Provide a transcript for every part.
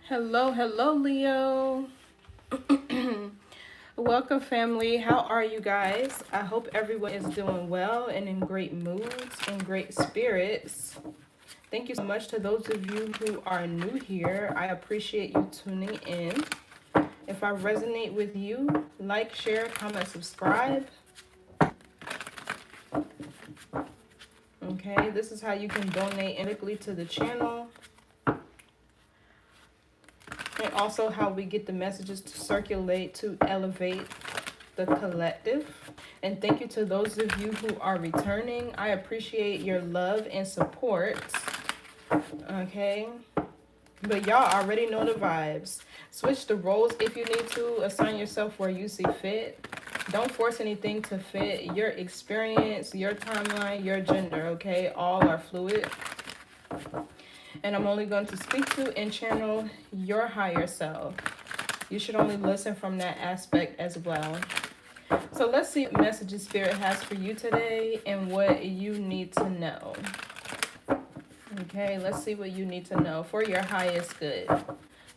Hello, hello, Leo. Welcome, family. How are you guys? I hope everyone is doing well and in great moods and great spirits. Thank you so much to those of you who are new here. I appreciate you tuning in. If I resonate with you, like, share, comment, subscribe. Okay, this is how you can donate directly to the channel. And also how we get the messages to circulate to elevate the collective. And thank you to those of you who are returning. I appreciate your love and support. Okay. But y'all already know the vibes. Switch the roles if you need to. Assign yourself where you see fit. Don't force anything to fit your experience, your timeline, your gender, okay? All are fluid. And I'm only going to speak to and channel your higher self. You should only listen from that aspect as well. So let's see what messages Spirit has for you today and what you need to know. Okay, let's see what you need to know for your highest good,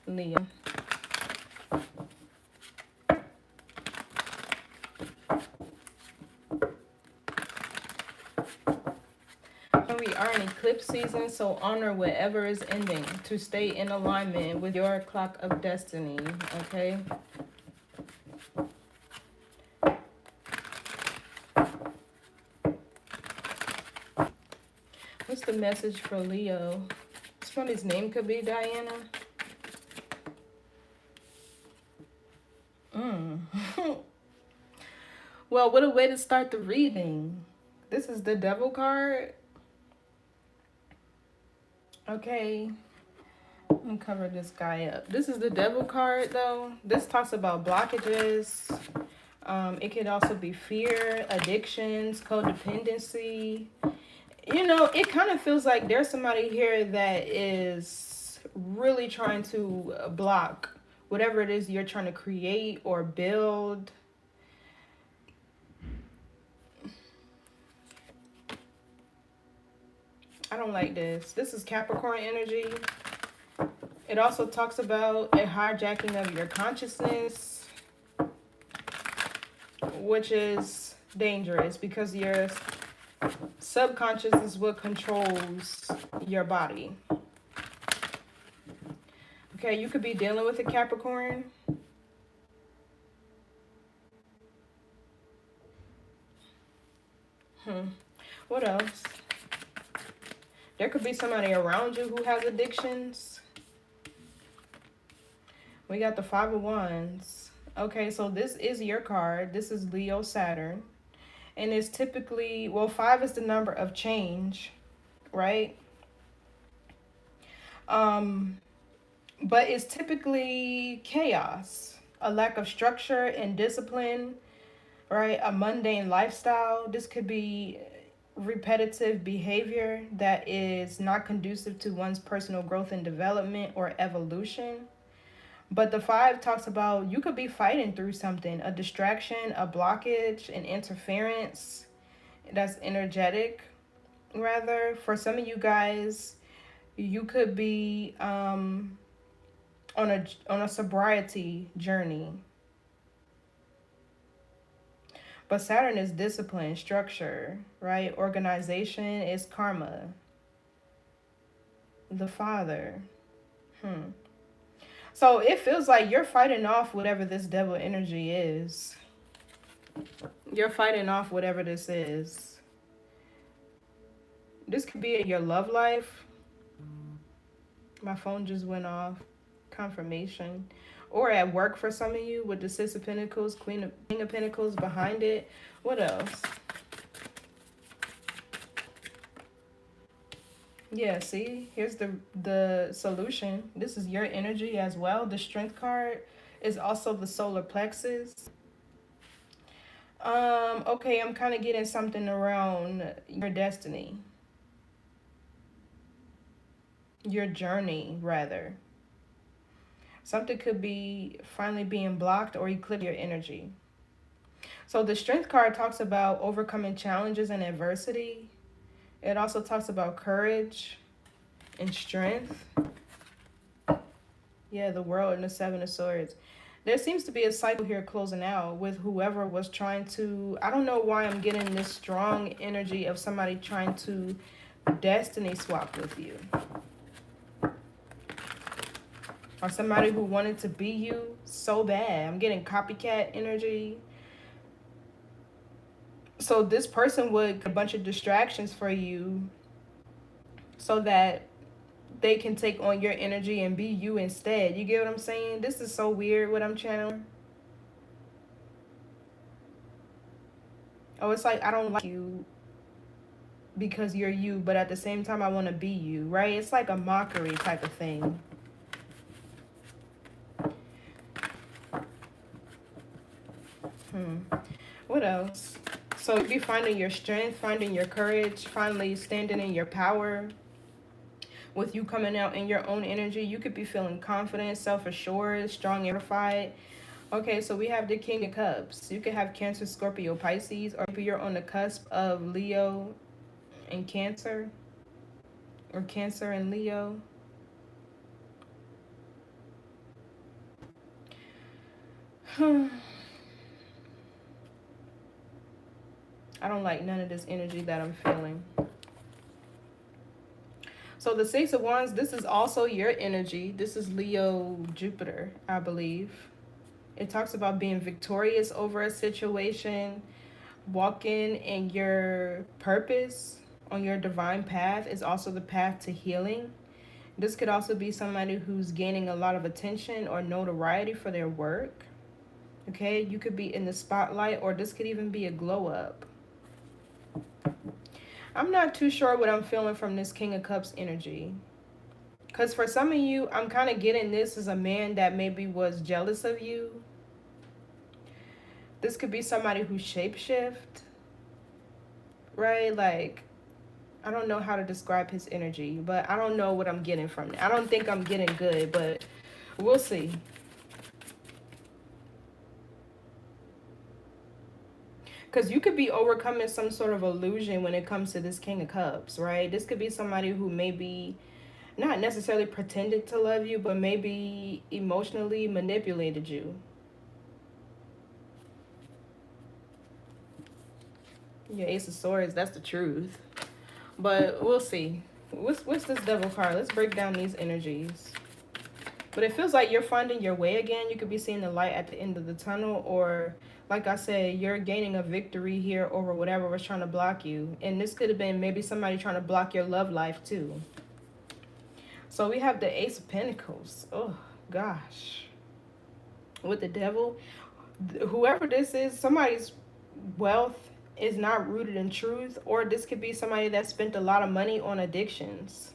Leo. We are in eclipse season, so honor whatever is ending to stay in alignment with your clock of destiny, okay? What's the message for Leo? Somebody's name could be Diana. Well, what a way to start the reading. This is the Devil card. Okay, let me cover this guy up. This is the Devil card, though. This talks about blockages. It could also be fear, addictions, codependency. You know, it kind of feels like there's somebody here that is really trying to block whatever it is you're trying to create or build. I don't like this. This is Capricorn energy. It also talks about a hijacking of your consciousness, which is dangerous because your subconscious is what controls your body. Okay, you could be dealing with a Capricorn. What else? There could be somebody around you who has addictions. We got the Five of Wands. Okay, so this is your card. This is Leo Saturn. And it's typically, well, 5 is the number of change, right? But it's typically chaos, a lack of structure and discipline, right? A mundane lifestyle. This could be repetitive behavior that is not conducive to one's personal growth and development or evolution. But the 5 talks about you could be fighting through something, a distraction, a blockage, an interference that's energetic. Rather, for some of you guys, you could be on a sobriety journey. But Saturn is discipline, structure, right? Organization is karma. The Father. So it feels like you're fighting off whatever this devil energy is. You're fighting off whatever this is. This could be in your love life. My phone just went off. Confirmation. Or at work for some of you with the Six of Pentacles, King of Pentacles behind it. What else? Yeah, see? Here's the solution. This is your energy as well. The Strength card is also the solar plexus. Okay, I'm kind of getting something around your destiny. Your journey, rather. Something could be finally being blocked or eclipse your energy. So the Strength card talks about overcoming challenges and adversity. It also talks about courage and strength. Yeah, the World and the Seven of Swords. There seems to be a cycle here closing out with whoever was trying to. I don't know why I'm getting this strong energy of somebody trying to destiny swap with you. Or somebody who wanted to be you so bad. I'm getting copycat energy. So this person would a bunch of distractions for you so that they can take on your energy and be you instead. You get what I'm saying? This is so weird what I'm channeling. Oh, it's like I don't like you because you're you, but at the same time I want to be you, right? It's like a mockery type of thing. What else? So you be finding your strength, finding your courage, finally standing in your power. With you coming out in your own energy, you could be feeling confident, self-assured, strong, and verified. Okay, so we have the King of Cups. You could have Cancer, Scorpio, Pisces, or maybe you're on the cusp of Leo and Cancer, or Cancer and Leo. I don't like none of this energy that I'm feeling. So the Six of Wands, this is also your energy. This is Leo, Jupiter, I believe. It talks about being victorious over a situation, walking in your purpose, on your divine path is also the path to healing. This could also be somebody who's gaining a lot of attention or notoriety for their work. Okay, you could be in the spotlight, or this could even be a glow up. I'm not too sure what I'm feeling from this King of Cups energy. Because for some of you, I'm kind of getting this as a man that maybe was jealous of you. This could be somebody who shapeshift, right? Like, I don't know how to describe his energy, but I don't know what I'm getting from it. I don't think I'm getting good, but we'll see. Because you could be overcoming some sort of illusion when it comes to this King of Cups, right? This could be somebody who maybe not necessarily pretended to love you, but maybe emotionally manipulated you. Yeah, Ace of Swords, that's the truth. But we'll see. What's this Devil card? Let's break down these energies. But it feels like you're finding your way again. You could be seeing the light at the end of the tunnel, or like I said, you're gaining a victory here over whatever was trying to block you. And this could have been maybe somebody trying to block your love life too. So we have the Ace of Pentacles. Oh, gosh. With the Devil. Whoever this is, somebody's wealth is not rooted in truth, or this could be somebody that spent a lot of money on addictions.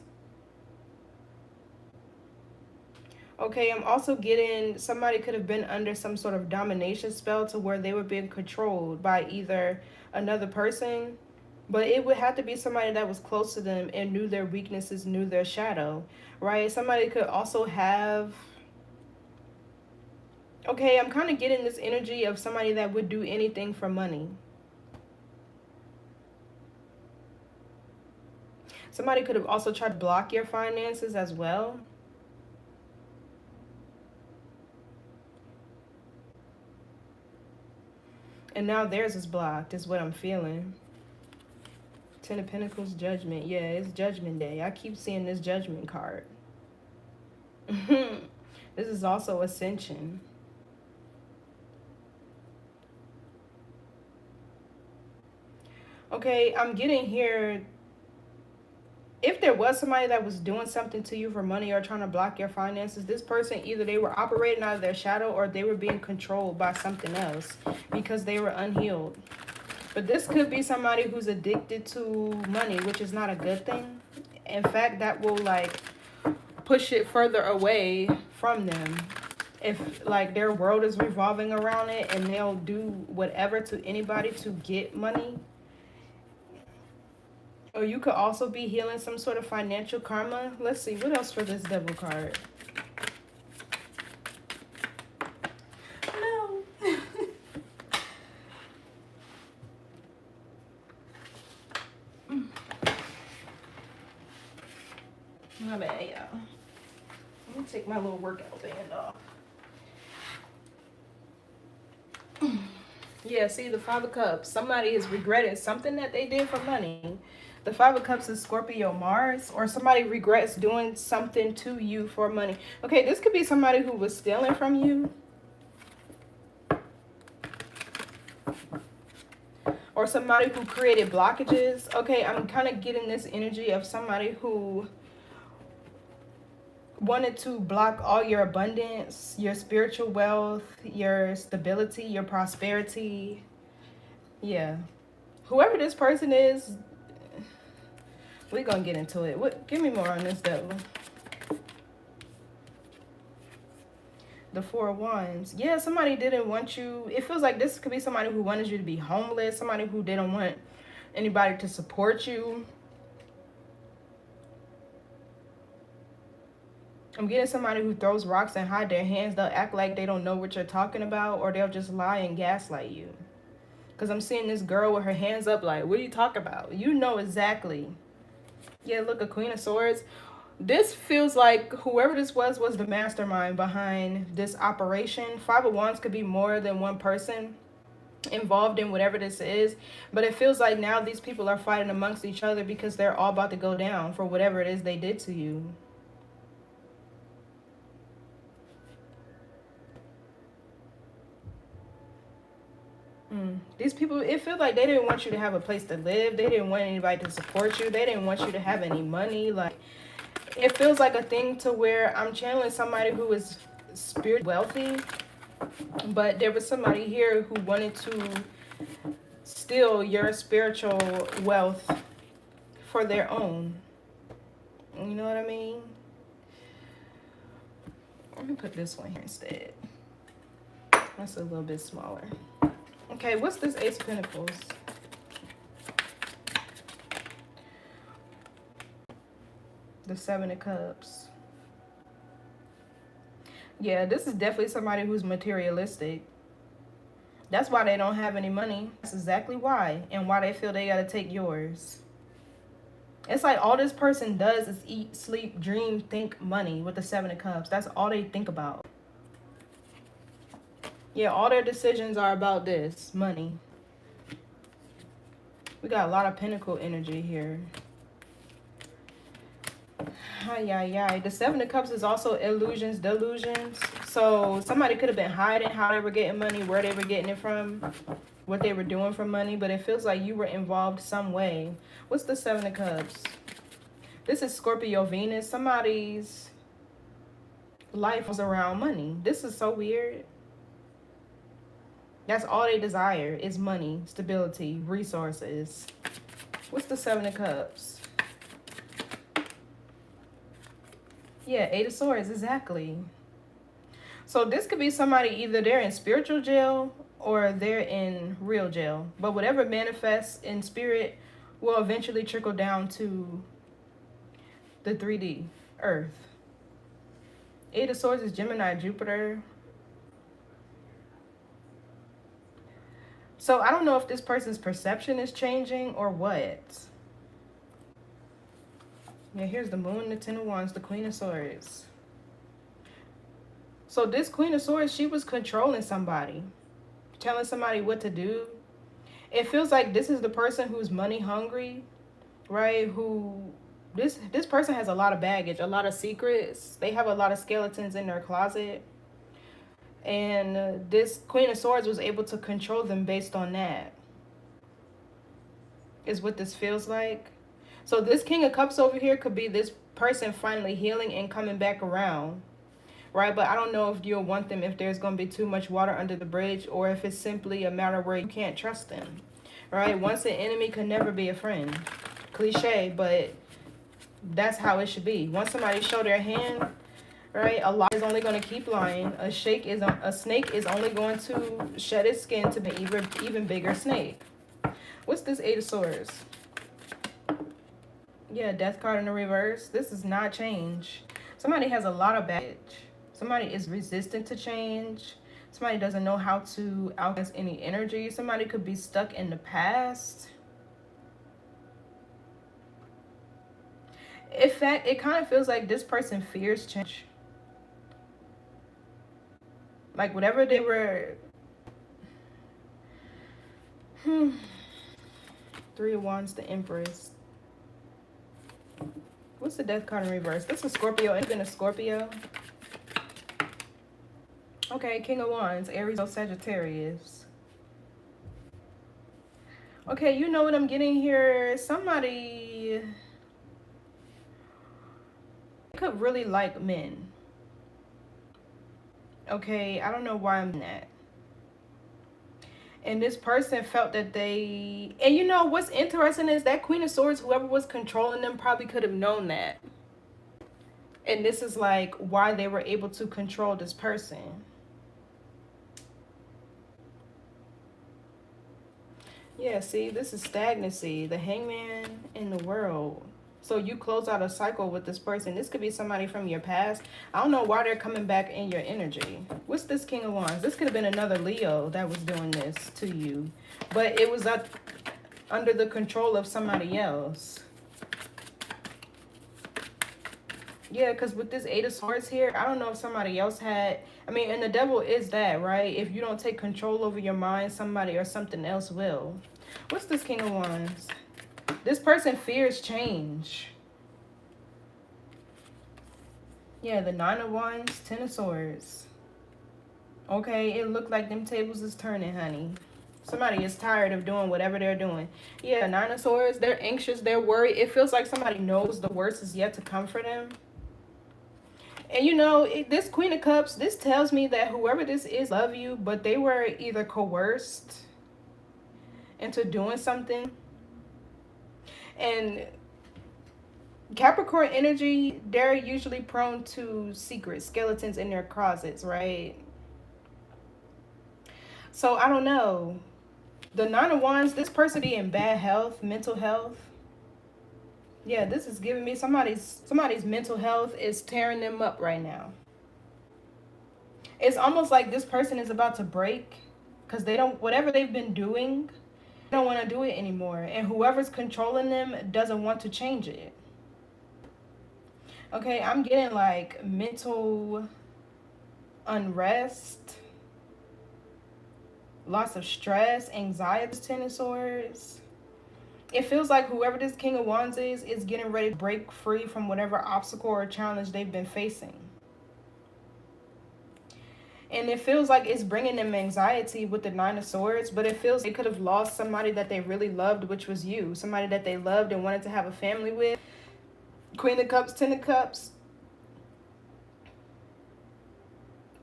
Okay, I'm also getting somebody could have been under some sort of domination spell to where they were being controlled by either another person, but it would have to be somebody that was close to them and knew their weaknesses, knew their shadow, right? Somebody could also have... Okay, I'm kind of getting this energy of somebody that would do anything for money. Somebody could have also tried to block your finances as well. And now theirs is blocked, is what I'm feeling. Ten of Pentacles, Judgment. Yeah, it's Judgment Day. I keep seeing this Judgment card. This is also Ascension. Okay, I'm getting here... If there was somebody that was doing something to you for money or trying to block your finances, this person, either they were operating out of their shadow or they were being controlled by something else because they were unhealed. But this could be somebody who's addicted to money, which is not a good thing. In fact, that will like push it further away from them. If like their world is revolving around it and they'll do whatever to anybody to get money. Or you could also be healing some sort of financial karma. Let's see, what else for this Devil card? No. My bad, y'all. Take my little workout band off. Yeah, see, the Five of Cups. Somebody has regretted something that they did for money. The Five of Cups is Scorpio Mars, or somebody regrets doing something to you for money. Okay, this could be somebody who was stealing from you. Or somebody who created blockages. Okay, I'm kind of getting this energy of somebody who wanted to block all your abundance, your spiritual wealth, your stability, your prosperity. Yeah. Whoever this person is, we're going to get into it. What? Give me more on this, devil. The Four of Wands. Yeah, somebody didn't want you. It feels like this could be somebody who wanted you to be homeless. Somebody who didn't want anybody to support you. I'm getting somebody who throws rocks and hide their hands. They'll act like they don't know what you're talking about, or they'll just lie and gaslight you. Because I'm seeing this girl with her hands up like, what are you talking about? You know exactly. Yeah, look, a Queen of Swords. This feels like whoever this was the mastermind behind this operation. Five of Wands could be more than one person involved in whatever this is. But it feels like now these people are fighting amongst each other because they're all about to go down for whatever it is they did to you. These people, it feels like they didn't want you to have a place to live. They didn't want anybody to support you. They didn't want you to have any money. Like, it feels like a thing to where I'm channeling somebody who is spiritually wealthy, but there was somebody here who wanted to steal your spiritual wealth for their own. You know what I mean? Let me put this one here instead. That's a little bit smaller. Okay, what's this Ace of Pentacles? The Seven of Cups. Yeah, this is definitely somebody who's materialistic. That's why they don't have any money. That's exactly why. And why they feel they gotta take yours. It's like all this person does is eat, sleep, dream, think money with the Seven of Cups. That's all they think about. Yeah, all their decisions are about this, money. We got a lot of Pentacle energy here. The Seven of Cups is also illusions, delusions. So somebody could have been hiding how they were getting money, where they were getting it from, what they were doing for money. But it feels like you were involved some way. What's the Seven of Cups? This is Scorpio Venus. Somebody's life was around money. This is so weird. That's all they desire is money, stability, resources. What's the Seven of Cups? Yeah, Eight of Swords, exactly. So this could be somebody, either they're in spiritual jail or they're in real jail. But whatever manifests in spirit will eventually trickle down to the 3D, Earth. Eight of Swords is Gemini, Jupiter. So I don't know if this person's perception is changing or what. Yeah, here's the Moon, the Ten of Wands, the Queen of Swords. So this Queen of Swords, she was controlling somebody, telling somebody what to do. It feels like this is the person who's money hungry, right? This person has a lot of baggage, a lot of secrets. They have a lot of skeletons in their closet. And this Queen of Swords was able to control them based on that. Is what this feels like. So this King of Cups over here could be this person finally healing and coming back around. Right? But I don't know if you'll want them if there's going to be too much water under the bridge, or if it's simply a matter where you can't trust them. Right? Once an enemy can never be a friend. Cliche, but that's how it should be. Once somebody show their hand, right, a lie is only going to keep lying. A snake is only going to shed its skin to be an even bigger snake. What's this Eight of Swords? Yeah, Death card in the reverse. This is not change. Somebody has a lot of baggage. Somebody is resistant to change. Somebody doesn't know how to outcast any energy. Somebody could be stuck in the past. In fact, it kind of feels like this person fears change. Like whatever they were. Three of Wands, the Empress. What's the Death card in reverse? This is Scorpio. It's been a Scorpio. Okay, King of Wands, Aries or Sagittarius. Okay, you know what I'm getting here. Somebody could really like men. Okay, I don't know why I'm that. And this person felt that they... And you know what's interesting is that Queen of Swords, whoever was controlling them probably could have known that. And this is like why they were able to control this person. Yeah, see, this is stagnancy, the Hangman in the World. So you close out a cycle with this person. This could be somebody from your past. I don't know why they're coming back in your energy. What's this King of Wands? This could have been another Leo that was doing this to you. But it was up under the control of somebody else. Yeah, because with this Eight of Swords here, I don't know if somebody else had... I mean, and the devil is that, right? If you don't take control over your mind, somebody or something else will. What's this King of Wands? This person fears change. Yeah, the Nine of Wands, Ten of Swords. Okay, it looked like them tables is turning, honey. Somebody is tired of doing whatever they're doing. Yeah, Nine of Swords, they're anxious, they're worried. It feels like somebody knows the worst is yet to come for them. And you know, this Queen of Cups, this tells me that whoever this is love you, but they were either coerced into doing something. And Capricorn energy, they're usually prone to secrets, skeletons in their closets, right? So I don't know. The Nine of Wands, this person be in bad health, mental health. Yeah, this is giving me somebody's mental health is tearing them up right now. It's almost like this person is about to break because they don't, whatever they've been doing, they don't want to do it anymore. And whoever's controlling them doesn't want to change it. Okay, I'm getting like mental unrest, lots of stress, anxiety, Ten of Swords. It feels like whoever this King of Wands is getting ready to break free from whatever obstacle or challenge they've been facing. And it feels like it's bringing them anxiety with the Nine of Swords, but it feels they could have lost somebody that they really loved, which was you. Somebody that they loved and wanted to have a family with. Queen of Cups, Ten of Cups.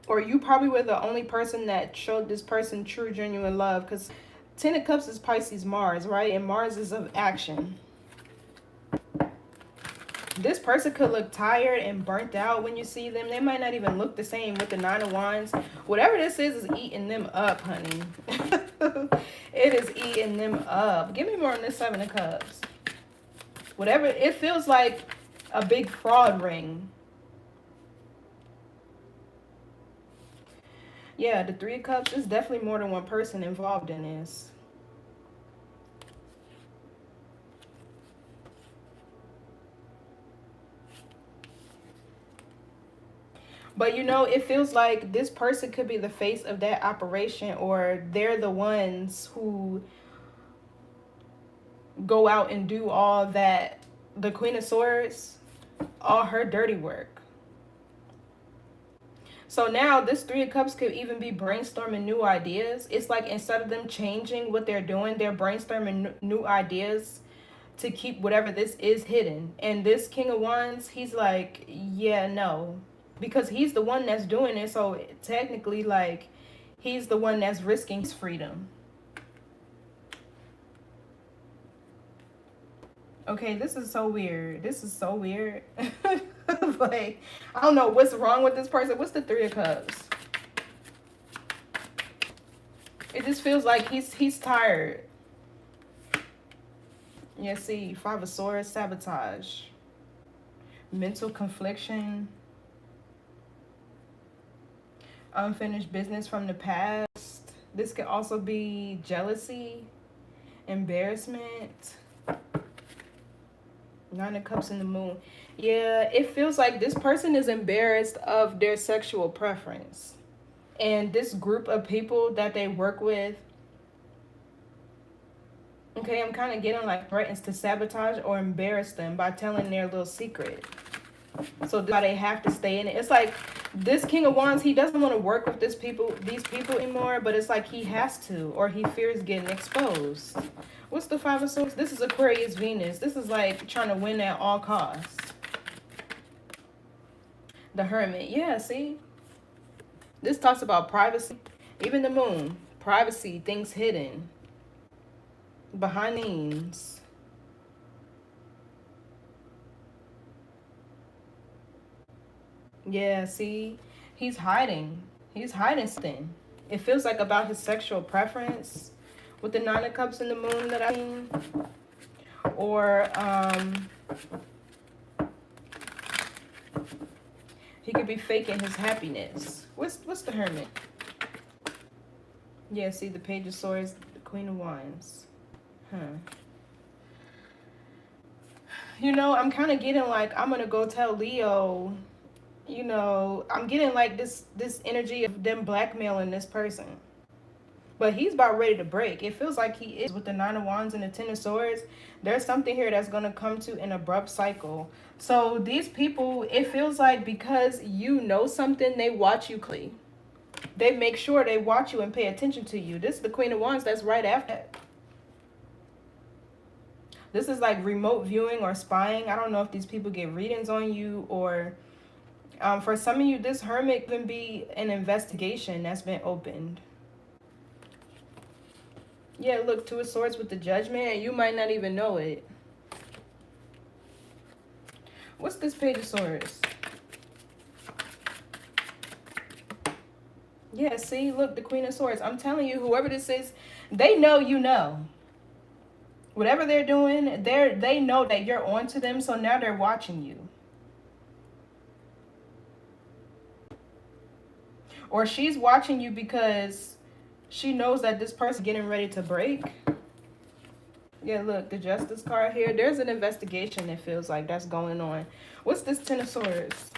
Or you probably were the only person that showed this person true, genuine love. Because Ten of Cups is Pisces Mars, right? And Mars is of action. This person could look tired and burnt out when you see them. They might not even look the same with the Nine of Wands. Whatever this is eating them up, honey. It is eating them up. Give me more on this Seven of Cups. Whatever, it feels like a big fraud ring. Yeah, the Three of Cups is definitely more than one person involved in this. But you know, it feels like this person could be the face of that operation, or they're the ones who go out and do all that. The Queen of Swords, all her dirty work. So now this Three of Cups could even be brainstorming new ideas. It's like instead of them changing what they're doing, they're brainstorming new ideas to keep whatever this is hidden. And this King of Wands, he's like, yeah, no. Because he's the one that's doing it. So technically, like, he's the one that's risking his freedom. Okay, this is so weird. This is so weird. Like, I don't know what's wrong with this person. What's the Three of Cups? It just feels like he's tired. Yeah, see, Five of Swords, sabotage. Mental confliction. Unfinished business from the past. This could also be jealousy, embarrassment. Nine of Cups in the Moon. Yeah, it feels like this person is embarrassed of their sexual preference. And this group of people that they work with, okay, I'm kind of getting like threatens to sabotage or embarrass them by telling their little secret. So that's why they have to stay in it. It's like this King of Wands, he doesn't want to work with these people anymore, but it's like he has to, or he fears getting exposed. What's the Five of Swords? This is Aquarius Venus. This is like trying to win at all costs. The Hermit. Yeah, see? This talks about privacy. Even the Moon. Privacy, things hidden. Behind the scenes. Yeah, see? He's hiding. He's hiding something. It feels like about his sexual preference with the Nine of Cups and the Moon that I've seen. Or, he could be faking his happiness. What's the Hermit? Yeah, see the Page of Swords, the Queen of Wands. Huh. You know, I'm kind of getting like, I'm going to go tell Leo, you know, I'm getting like this energy of them blackmailing this person. But he's about ready to break. It feels like he is with the Nine of Wands and the Ten of Swords. There's something here that's going to come to an abrupt cycle. So these people, it feels like because you know something, they watch you clearly. They make sure they watch you and pay attention to you. This is the Queen of Wands that's right after that. This is like remote viewing or spying. I don't know if these people get readings on you or for some of you, this Hermit can be an investigation that's been opened. Yeah, look, Two of Swords with the Judgment, and you might not even know it. What's this Page of Swords? Yeah, see, look, the Queen of Swords. I'm telling you, whoever this is, they know you know. Whatever they're doing, they know that you're on to them, so now they're watching you. Or she's watching you because she knows that this person's getting ready to break. Yeah, look, the Justice card here. There's an investigation, it feels like, that's going on. What's this Ten of Swords?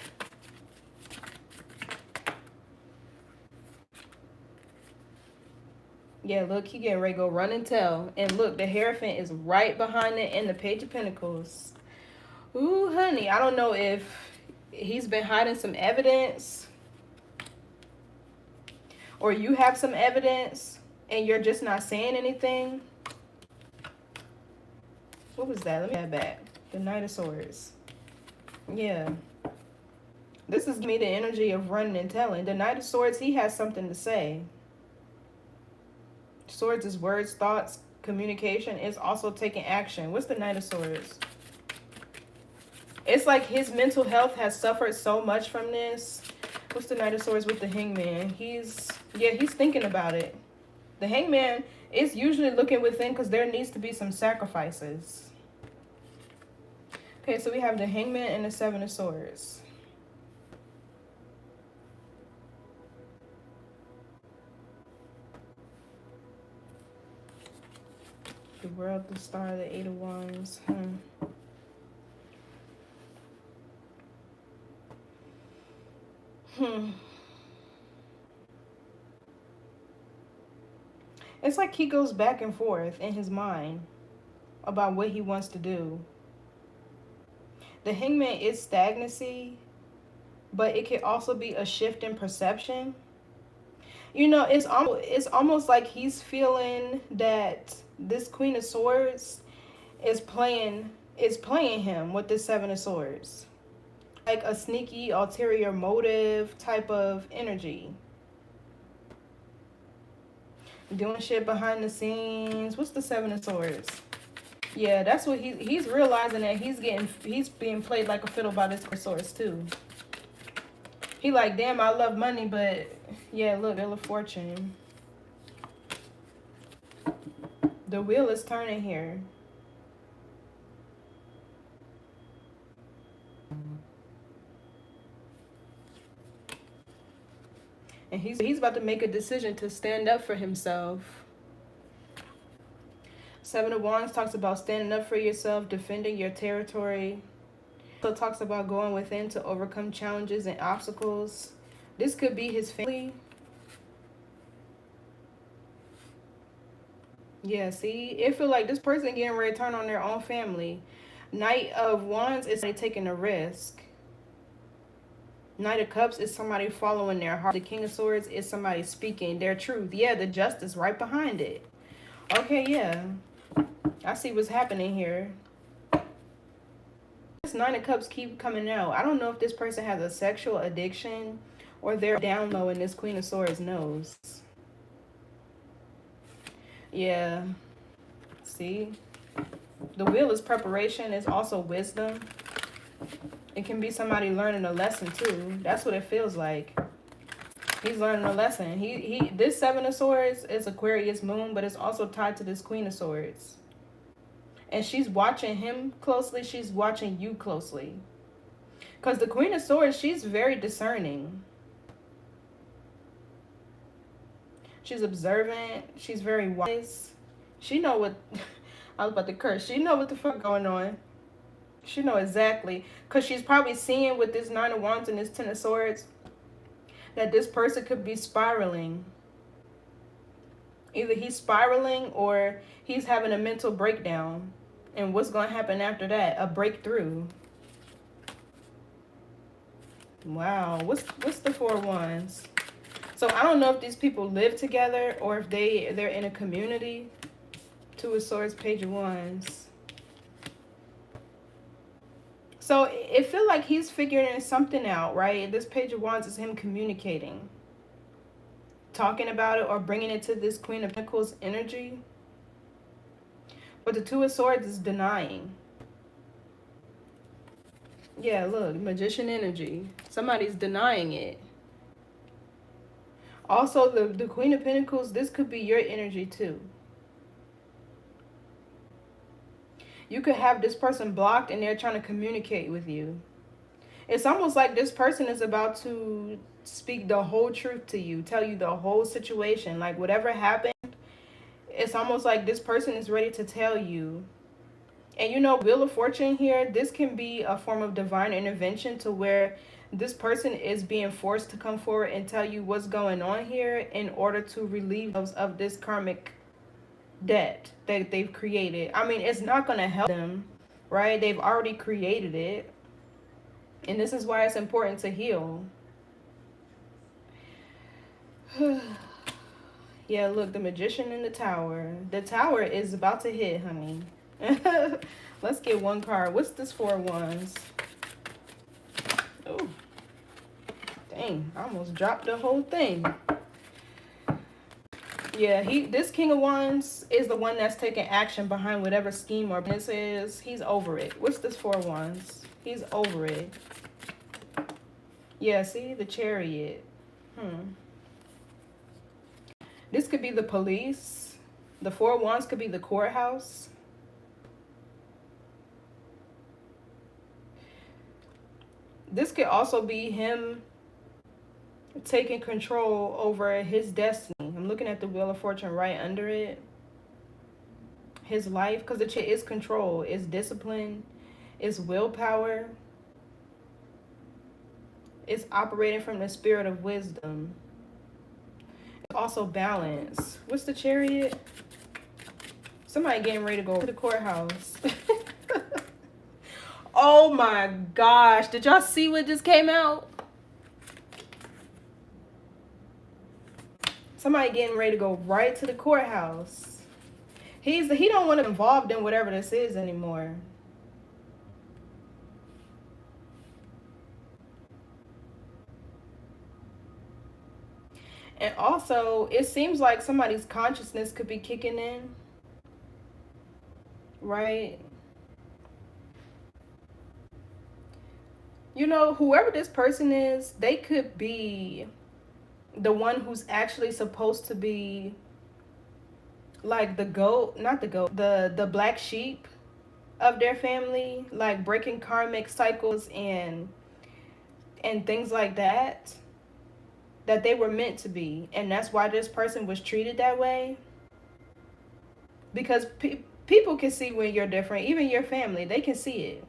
Yeah, look, he getting ready to go run and tell. And look, the Hierophant is right behind it and the Page of Pentacles. Ooh, honey, I don't know if he's been hiding some evidence. Or you have some evidence and you're just not saying anything. What was that? Let me add back. The Knight of Swords. Yeah. This is me the energy of running and telling. The Knight of Swords, he has something to say. Swords is words, thoughts, communication. Is also taking action. What's the Knight of Swords? It's like his mental health has suffered so much from this. What's the Knight of Swords with the Hangman? He's thinking about it. The Hangman is usually looking within because there needs to be some sacrifices. Okay, so we have the Hangman and the Seven of Swords. The World, the Star, the Eight of Wands. It's like he goes back and forth in his mind about what he wants to do. The Hangman is stagnancy, but it can also be a shift in perception. You know, it's almost like he's feeling that this Queen of Swords is playing him with the Seven of Swords. Like a sneaky ulterior motive type of energy. Doing shit behind the scenes. What's the Seven of Swords? Yeah, that's what he's realizing that he's being played like a fiddle by this Swords too. He like, damn, I love money, but yeah, look, Wheel of Fortune. The wheel is turning here. And he's about to make a decision to stand up for himself. Seven of Wands talks about standing up for yourself, defending your territory. Also talks about going within to overcome challenges and obstacles. This could be his family. Yeah, see, it feel like this person getting ready to turn on their own family. Knight of Wands is they taking a risk. Knight of Cups is somebody following their heart. The King of Swords is somebody speaking their truth. Yeah, the justice right behind it. Okay, yeah. I see what's happening here. This Nine of Cups keep coming out. I don't know if this person has a sexual addiction or they're down low and this Queen of Swords knows. Yeah. See? The Wheel is preparation. It's also wisdom. It can be somebody learning a lesson too. That's what it feels like. He's learning a lesson. This Seven of Swords is Aquarius moon, but it's also tied to this Queen of Swords. And she's watching him closely. She's watching you closely. Because the Queen of Swords, she's very discerning. She's observant. She's very wise. She know what... I was about to curse. She know what the fuck going on. She know exactly. Because she's probably seeing with this Nine of Wands and this Ten of Swords that this person could be spiraling. Either he's spiraling or he's having a mental breakdown. And what's going to happen after that? A breakthrough. Wow. What's the Four of Wands? So I don't know if these people live together or if they're in a community. Two of Swords, Page of Wands. So it feels like he's figuring something out, right? This Page of Wands is him communicating. Talking about it or bringing it to this Queen of Pentacles energy. But the Two of Swords is denying. Yeah, look, Magician energy. Somebody's denying it. Also, the Queen of Pentacles, this could be your energy too. You could have this person blocked and they're trying to communicate with you. It's almost like this person is about to speak the whole truth to you, tell you the whole situation. Like whatever happened, it's almost like this person is ready to tell you. And you know, Wheel of Fortune here, this can be a form of divine intervention to where this person is being forced to come forward and tell you what's going on here in order to relieve themselves of this karmic debt that they've created. I mean, it's not going to help them, right? They've already created it. And this is why it's important to heal. Yeah, look, the Magician in the Tower. The Tower is about to hit, honey. Let's get one card. What's this Four of Wands? Oh, dang, I almost dropped the whole thing. Yeah, this King of Wands is the one that's taking action behind whatever scheme or business is. He's over it. What's this Four of Wands? He's over it. Yeah, see? The Chariot. This could be the police. The Four of Wands could be the courthouse. This could also be him taking control over his destiny. I'm looking at the Wheel of Fortune right under it. His life, because the chit is control, it's discipline, it's willpower. It's operating from the spirit of wisdom. It's also balance. What's the Chariot? Somebody getting ready to go to the courthouse. Oh my gosh. Did y'all see what just came out? Somebody getting ready to go right to the courthouse. He don't want to be involved in whatever this is anymore. And also, it seems like somebody's consciousness could be kicking in. Right? You know, whoever this person is, they could be the one who's actually supposed to be like the goat, not the goat, the black sheep of their family, like breaking karmic cycles and things like that they were meant to be. And that's why this person was treated that way. Because people can see when you're different. Even your family, they can see it.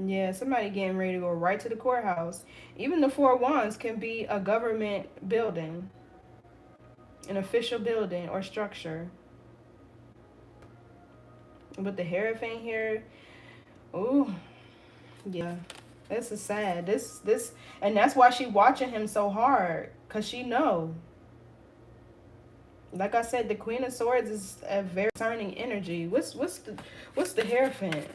Yeah, somebody getting ready to go right to the courthouse. Even the Four of Wands can be a government building, an official building or structure. With the Hierophant here, ooh, yeah, this is sad. This, and that's why she watching him so hard, cause she know. Like I said, the Queen of Swords is a very concerning energy. What's the Hierophant?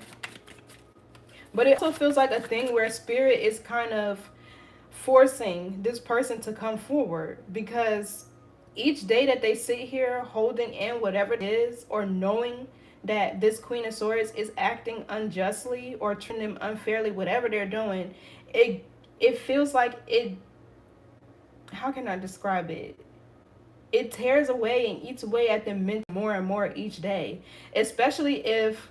But it also feels like a thing where spirit is kind of forcing this person to come forward, because each day that they sit here holding in whatever it is, or knowing that this Queen of Swords is acting unjustly or treating them unfairly, whatever they're doing, it feels like it, how can I describe it? It tears away and eats away at them more and more each day, especially if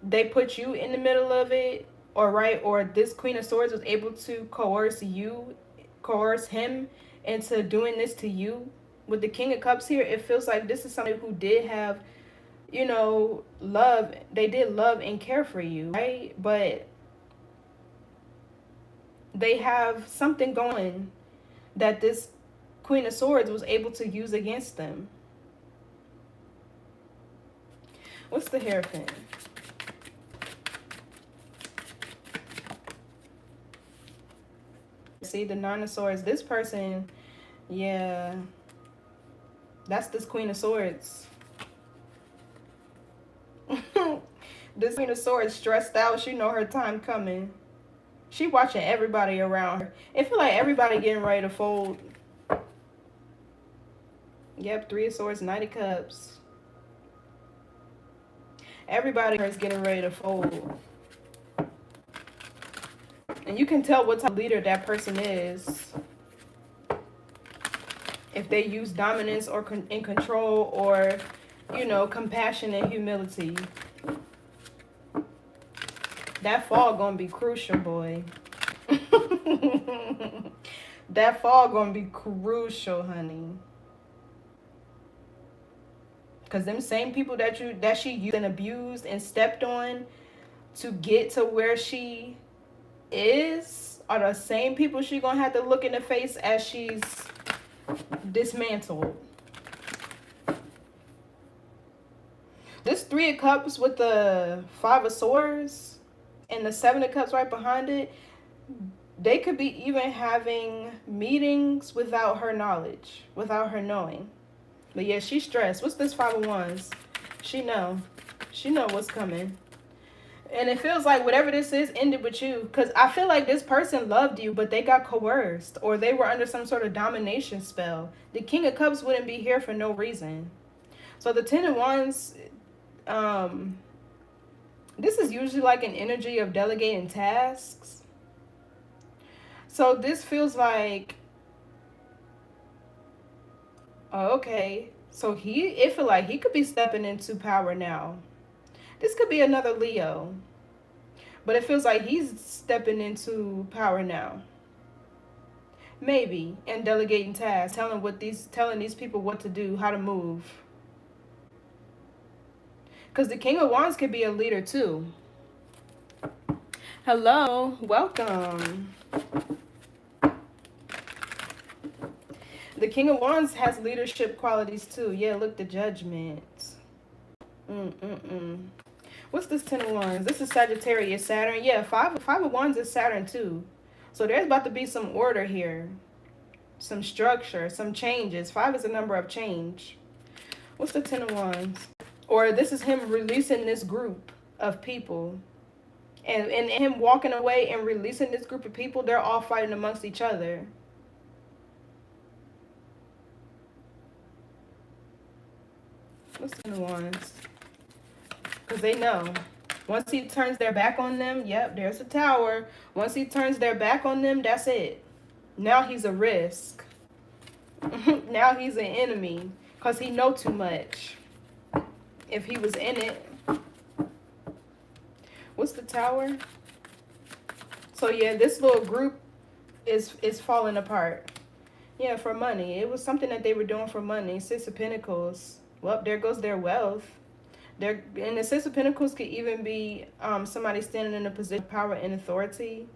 they put you in the middle of it, or right, or this Queen of Swords was able to coerce him into doing this to you. With the King of Cups here, it feels like this is somebody who did have, love. They did love and care for you, right? But they have something going that this Queen of Swords was able to use against them. What's the Hierophant? See, the Nine of Swords. This person, yeah, that's this Queen of Swords. This Queen of Swords stressed out. She know her time coming. She watching everybody around her. It feel like everybody getting ready to fold. Yep, Three of Swords, Knight of Cups. Everybody is getting ready to fold. And you can tell what type of leader that person is. If they use dominance or in control, or, compassion and humility. That fall gonna be crucial, boy. That fall gonna be crucial, honey. Because them same people that she used and abused and stepped on to get to where she is are the same people she gonna have to look in the face as she's dismantled. This Three of Cups with the Five of Swords and the Seven of Cups right behind it, they could be even having meetings without her knowledge, without her knowing. But yeah, she's stressed. What's this Five of Wands? She know what's coming. And it feels like whatever this is ended with you. Because I feel like this person loved you, but they got coerced. Or they were under some sort of domination spell. The King of Cups wouldn't be here for no reason. So the Ten of Wands, this is usually like an energy of delegating tasks. So this feels like, oh, okay. So it feel like he could be stepping into power now. This could be another Leo. But it feels like he's stepping into power now. Maybe. And delegating tasks. Telling these people what to do, how to move. Because the King of Wands could be a leader too. Hello. Welcome. The King of Wands has leadership qualities too. Yeah, look, the Judgment. What's this Ten of Wands? This is Sagittarius, Saturn. Yeah, Five of Wands is Saturn too. So there's about to be some order here. Some structure, some changes. 5 is a number of change. What's the Ten of Wands? Or this is him releasing this group of people. And him walking away and releasing this group of people, they're all fighting amongst each other. What's the Ten of Wands? Because they know. Once he turns their back on them, yep, there's a tower. Once he turns their back on them, that's it. Now he's a risk. Now he's an enemy. Because he know too much. If he was in it. What's the tower? So yeah, this little group is falling apart. Yeah, for money. It was something that they were doing for money. 6 of Pentacles. Well, there goes their wealth. There, and the Six of Pentacles could even be somebody standing in a position of power and authority.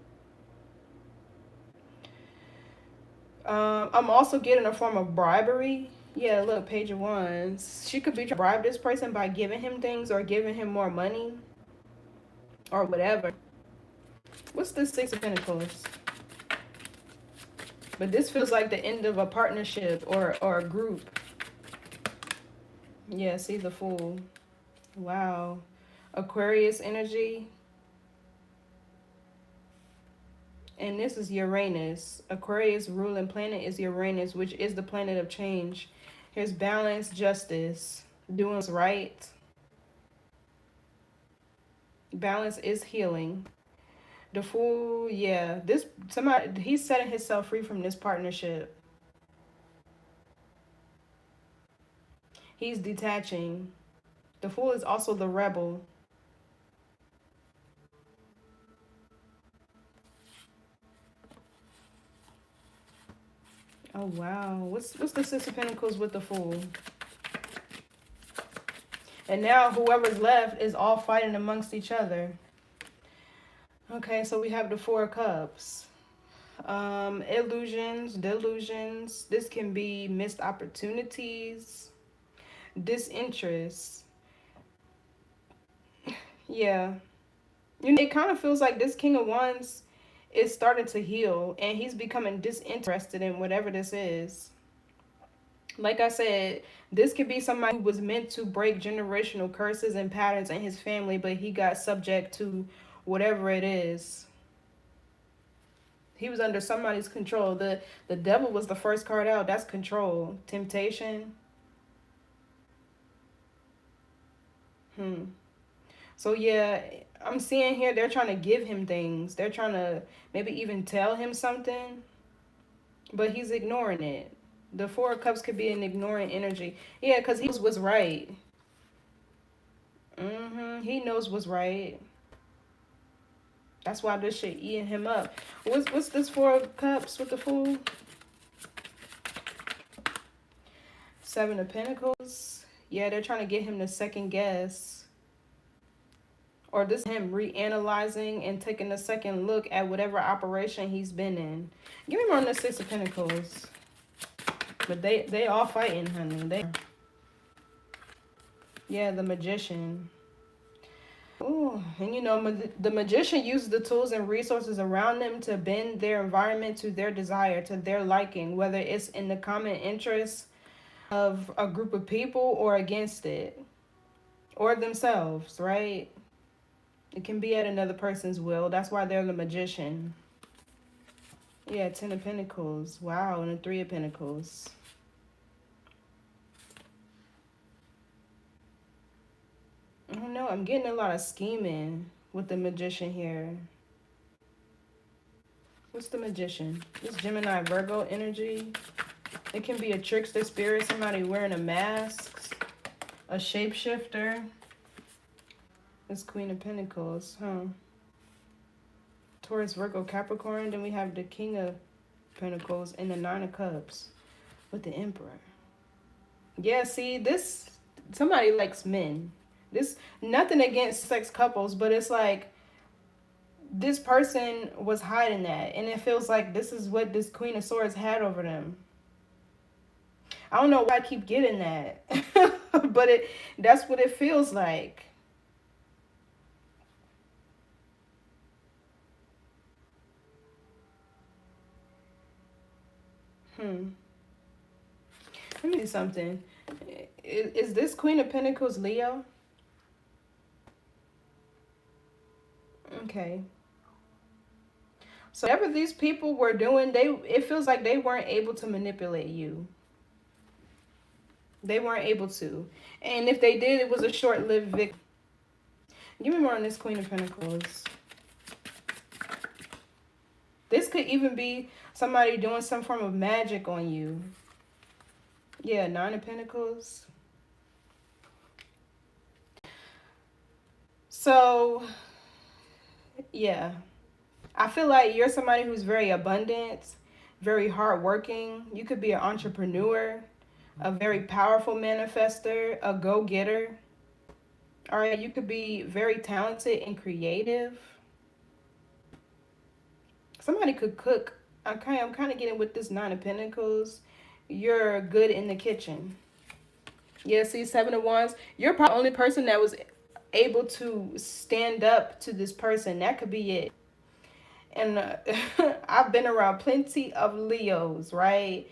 I'm also getting a form of bribery. Yeah, look, Page of Wands. She could be trying to bribe this person by giving him things or giving him more money or whatever. What's the Six of Pentacles? But this feels like the end of a partnership or a group. Yeah, see the Fool. Wow. Aquarius energy. And this is Uranus. Aquarius ruling planet is Uranus, which is the planet of change. Here's balance, justice, doing what's right. Balance is healing. The Fool, yeah. This somebody, he's setting himself free from this partnership. He's detaching. The Fool is also the rebel. Oh wow. What's the Six of Pentacles with the Fool? And now whoever's left is all fighting amongst each other. Okay, so we have the Four of Cups. Illusions, delusions. This can be missed opportunities, disinterest. Yeah. You know, it kind of feels like this King of Wands is starting to heal and he's becoming disinterested in whatever this is. Like I said, this could be somebody who was meant to break generational curses and patterns in his family, but he got subject to whatever it is. He was under somebody's control. The devil was the first card out. That's control. Temptation. So yeah, I'm seeing here they're trying to give him things. They're trying to maybe even tell him something, but he's ignoring it. The Four of Cups could be an ignoring energy. Yeah, because he knows what's right. He knows what's right. That's why this shit eating him up. What's this Four of Cups with the Fool? Seven of Pentacles. Yeah, they're trying to get him to second guess. Or this is him reanalyzing and taking a second look at whatever operation he's been in. Give me more on the Six of Pentacles. But they all fighting, honey. Yeah, the Magician. Ooh, and you know, the Magician uses the tools and resources around them to bend their environment to their desire, to their liking, whether it's in the common interest of a group of people or against it. Or themselves, right? It can be at another person's will. That's why they're the Magician. Yeah, Ten of Pentacles. Wow, and the Three of Pentacles. I don't know. I'm getting a lot of scheming with the Magician here. What's the Magician? This Gemini Virgo energy. It can be a trickster spirit, somebody wearing a mask, a shapeshifter. This Queen of Pentacles, Taurus, Virgo, Capricorn. Then we have the King of Pentacles and the Nine of Cups with the Emperor. Yeah, see, this, somebody likes men. This, nothing against sex couples, but it's like this person was hiding that. And it feels like this is what this Queen of Swords had over them. I don't know why I keep getting that. But that's what it feels like. Let me do something. Is this Queen of Pentacles Leo? Okay. So whatever these people were doing, it feels like they weren't able to manipulate you. They weren't able to. And if they did, it was a short-lived victory. Give me more on this Queen of Pentacles. This could even be somebody doing some form of magic on you. Yeah, Nine of Pentacles. So, yeah. I feel like you're somebody who's very abundant, very hardworking. You could be an entrepreneur, a very powerful manifester, a go-getter. All right, you could be very talented and creative. Somebody could cook. I'm kind of getting with this Nine of Pentacles. You're good in the kitchen. Yeah, see, Seven of Wands. You're probably the only person that was able to stand up to this person. That could be it. And I've been around plenty of Leos, right?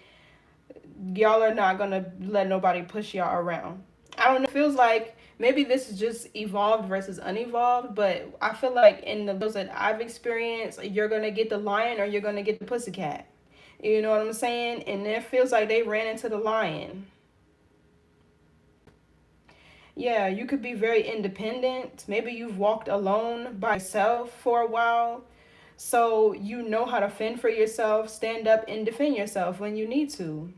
Y'all are not going to let nobody push y'all around. I don't know. It feels like maybe this is just evolved versus unevolved, but I feel like in the those that I've experienced, you're going to get the lion or you're going to get the pussycat. You know what I'm saying? And it feels like they ran into the lion. Yeah, you could be very independent. Maybe you've walked alone by yourself for a while. So you know how to fend for yourself, stand up and defend yourself when you need to.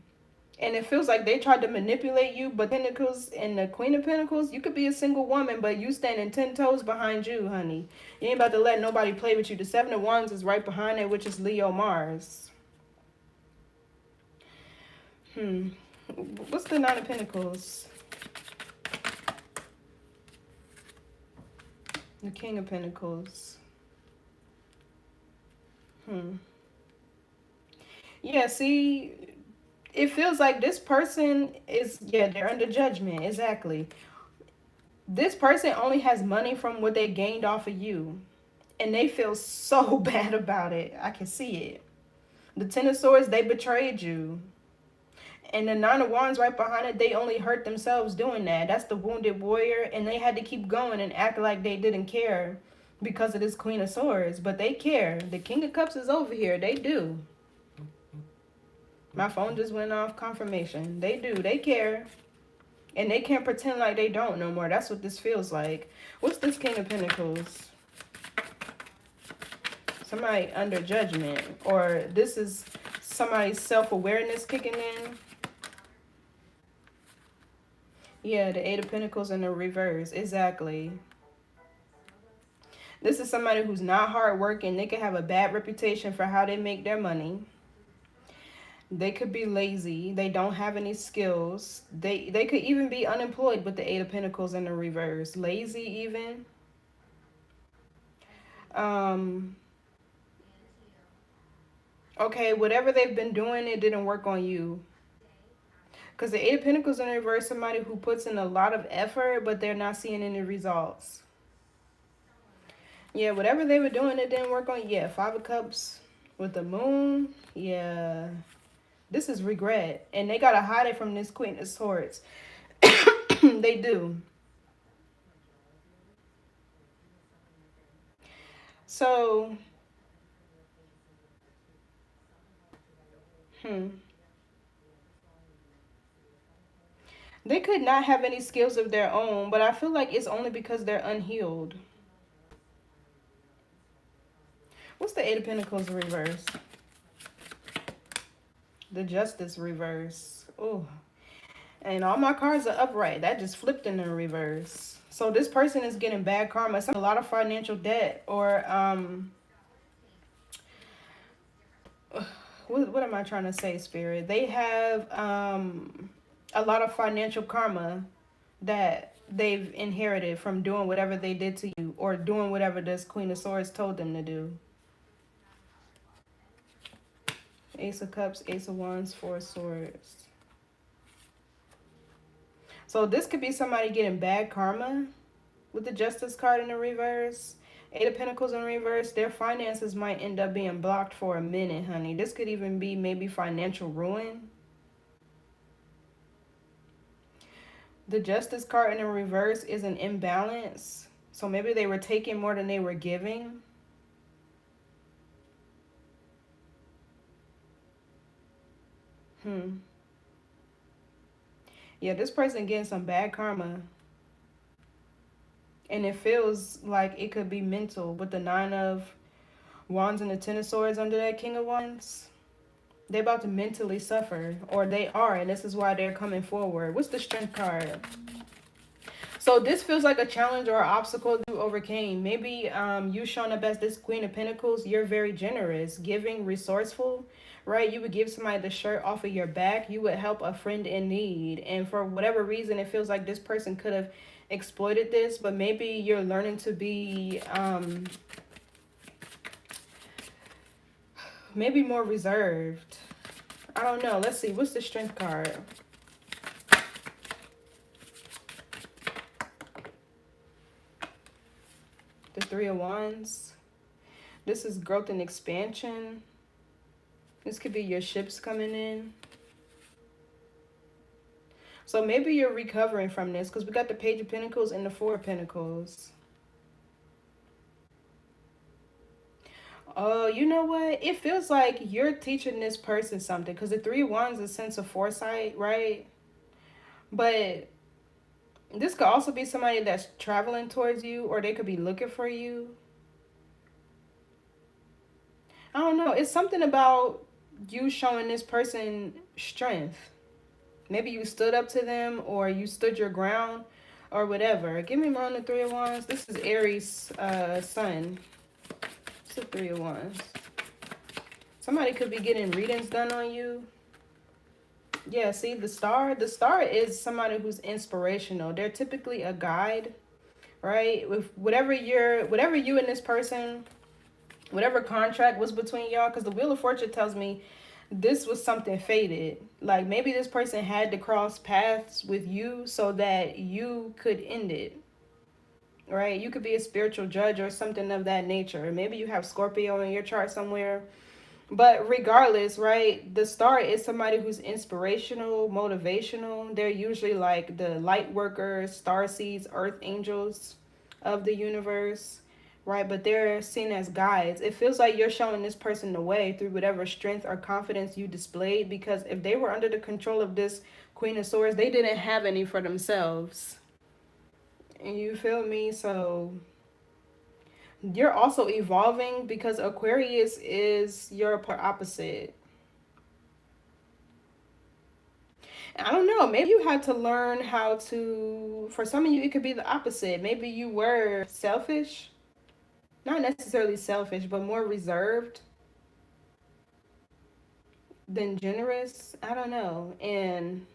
And it feels like they tried to manipulate you, but Pentacles and the Queen of Pentacles, you could be a single woman, but you standing 10 toes behind you, honey. You ain't about to let nobody play with you. The Seven of Wands is right behind it, which is Leo Mars. What's the Nine of Pentacles? The King of Pentacles. Yeah, see, it feels like this person is, yeah, they're under judgment. Exactly. This person only has money from what they gained off of you. And they feel so bad about it. I can see it. The Ten of Swords, they betrayed you. And the Nine of Wands right behind it, they only hurt themselves doing that. That's the wounded warrior. And they had to keep going and act like they didn't care because of this Queen of Swords. But they care. The King of Cups is over here. They do. My phone just went off. Confirmation. They do. They care. And they can't pretend like they don't no more. That's what this feels like. What's this King of Pentacles? Somebody under judgment. Or this is somebody's self-awareness kicking in. Yeah, the Eight of Pentacles in the reverse. Exactly. This is somebody who's not hardworking. They could have a bad reputation for how they make their money. They could be lazy. They don't have any skills. They could even be unemployed with the Eight of Pentacles in the reverse. Lazy even. Okay, whatever they've been doing, it didn't work on you. Because the Eight of Pentacles in the reverse, somebody who puts in a lot of effort, but they're not seeing any results. Yeah, whatever they were doing, it didn't work on you. Yeah, Five of Cups with the Moon. Yeah. This is regret. And they got to hide it from this Queen of Swords. They do. So, they could not have any skills of their own, but I feel like it's only because they're unhealed. What's the Eight of Pentacles reverse? The Justice reverse. Oh. And all my cards are upright. That just flipped in the reverse. So this person is getting bad karma. A lot of financial debt or what am I trying to say, Spirit? They have a lot of financial karma that they've inherited from doing whatever they did to you or doing whatever this Queen of Swords told them to do. Ace of Cups, Ace of Wands, Four of Swords. So this could be somebody getting bad karma with the Justice card in the reverse. Eight of Pentacles in reverse. Their finances might end up being blocked for a minute, honey. This could even be maybe financial ruin. The Justice card in the reverse is an imbalance. So maybe they were taking more than they were giving. Yeah, this person getting some bad karma. And it feels like it could be mental with the Nine of Wands and the Ten of Swords under that King of Wands. They're about to mentally suffer. Or they are, and this is why they're coming forward. What's the Strength card? So this feels like a challenge or an obstacle you overcame. Maybe you showing up as this Queen of Pentacles. You're very generous, giving, resourceful, right? You would give somebody the shirt off of your back. You would help a friend in need. And for whatever reason, it feels like this person could have exploited this, but maybe you're learning to be maybe more reserved. I don't know. Let's see. What's the Strength card? The Three of Wands. This is growth and expansion. This could be your ships coming in. So maybe you're recovering from this, because we got the Page of Pentacles and the Four of Pentacles. Oh, you know what? It feels like you're teaching this person something, because the Three of Wands is a sense of foresight, right? But this could also be somebody that's traveling towards you, or they could be looking for you. I don't know. It's something about you showing this person strength. Maybe you stood up to them, or you stood your ground, or whatever. Give me more on the Three of Wands. This is Aries sun. It's the Three of Wands. Somebody could be getting readings done on you. Yeah, see, the star is somebody who's inspirational. They're typically a guide, right? With whatever you and this person, whatever contract was between y'all, because the Wheel of Fortune tells me this was something fated. Like, maybe this person had to cross paths with you so that you could end it, right? You could be a spiritual judge or something of that nature. Maybe you have Scorpio in your chart somewhere. But regardless, right, the star is somebody who's inspirational, motivational. They're usually like the light workers, star seeds, earth angels of the universe, right? But they're seen as guides. It feels like you're showing this person the way through whatever strength or confidence you displayed, because if they were under the control of this Queen of Swords, they didn't have any for themselves. And you feel me? So you're also evolving, because Aquarius is your opposite. I don't know. Maybe you had to learn how to, for some of you, it could be the opposite. Maybe you were selfish. Not necessarily selfish, but more reserved than generous. I don't know. And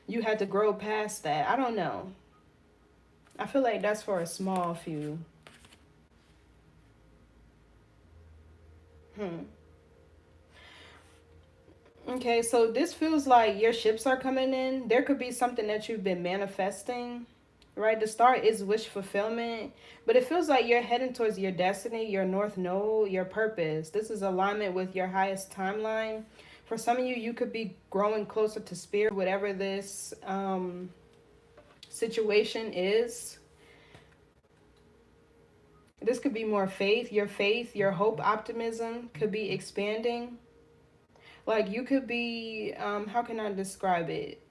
you had to grow past that. I don't know. I feel like that's for a small few. Okay, so this feels like your ships are coming in. There could be something that you've been manifesting, right? The star is wish fulfillment, but it feels like you're heading towards your destiny, your north node, your purpose. This is alignment with your highest timeline. For some of you, you could be growing closer to spirit, whatever this situation is. This could be more faith, your hope, optimism could be expanding. Like, you could be, how can I describe it?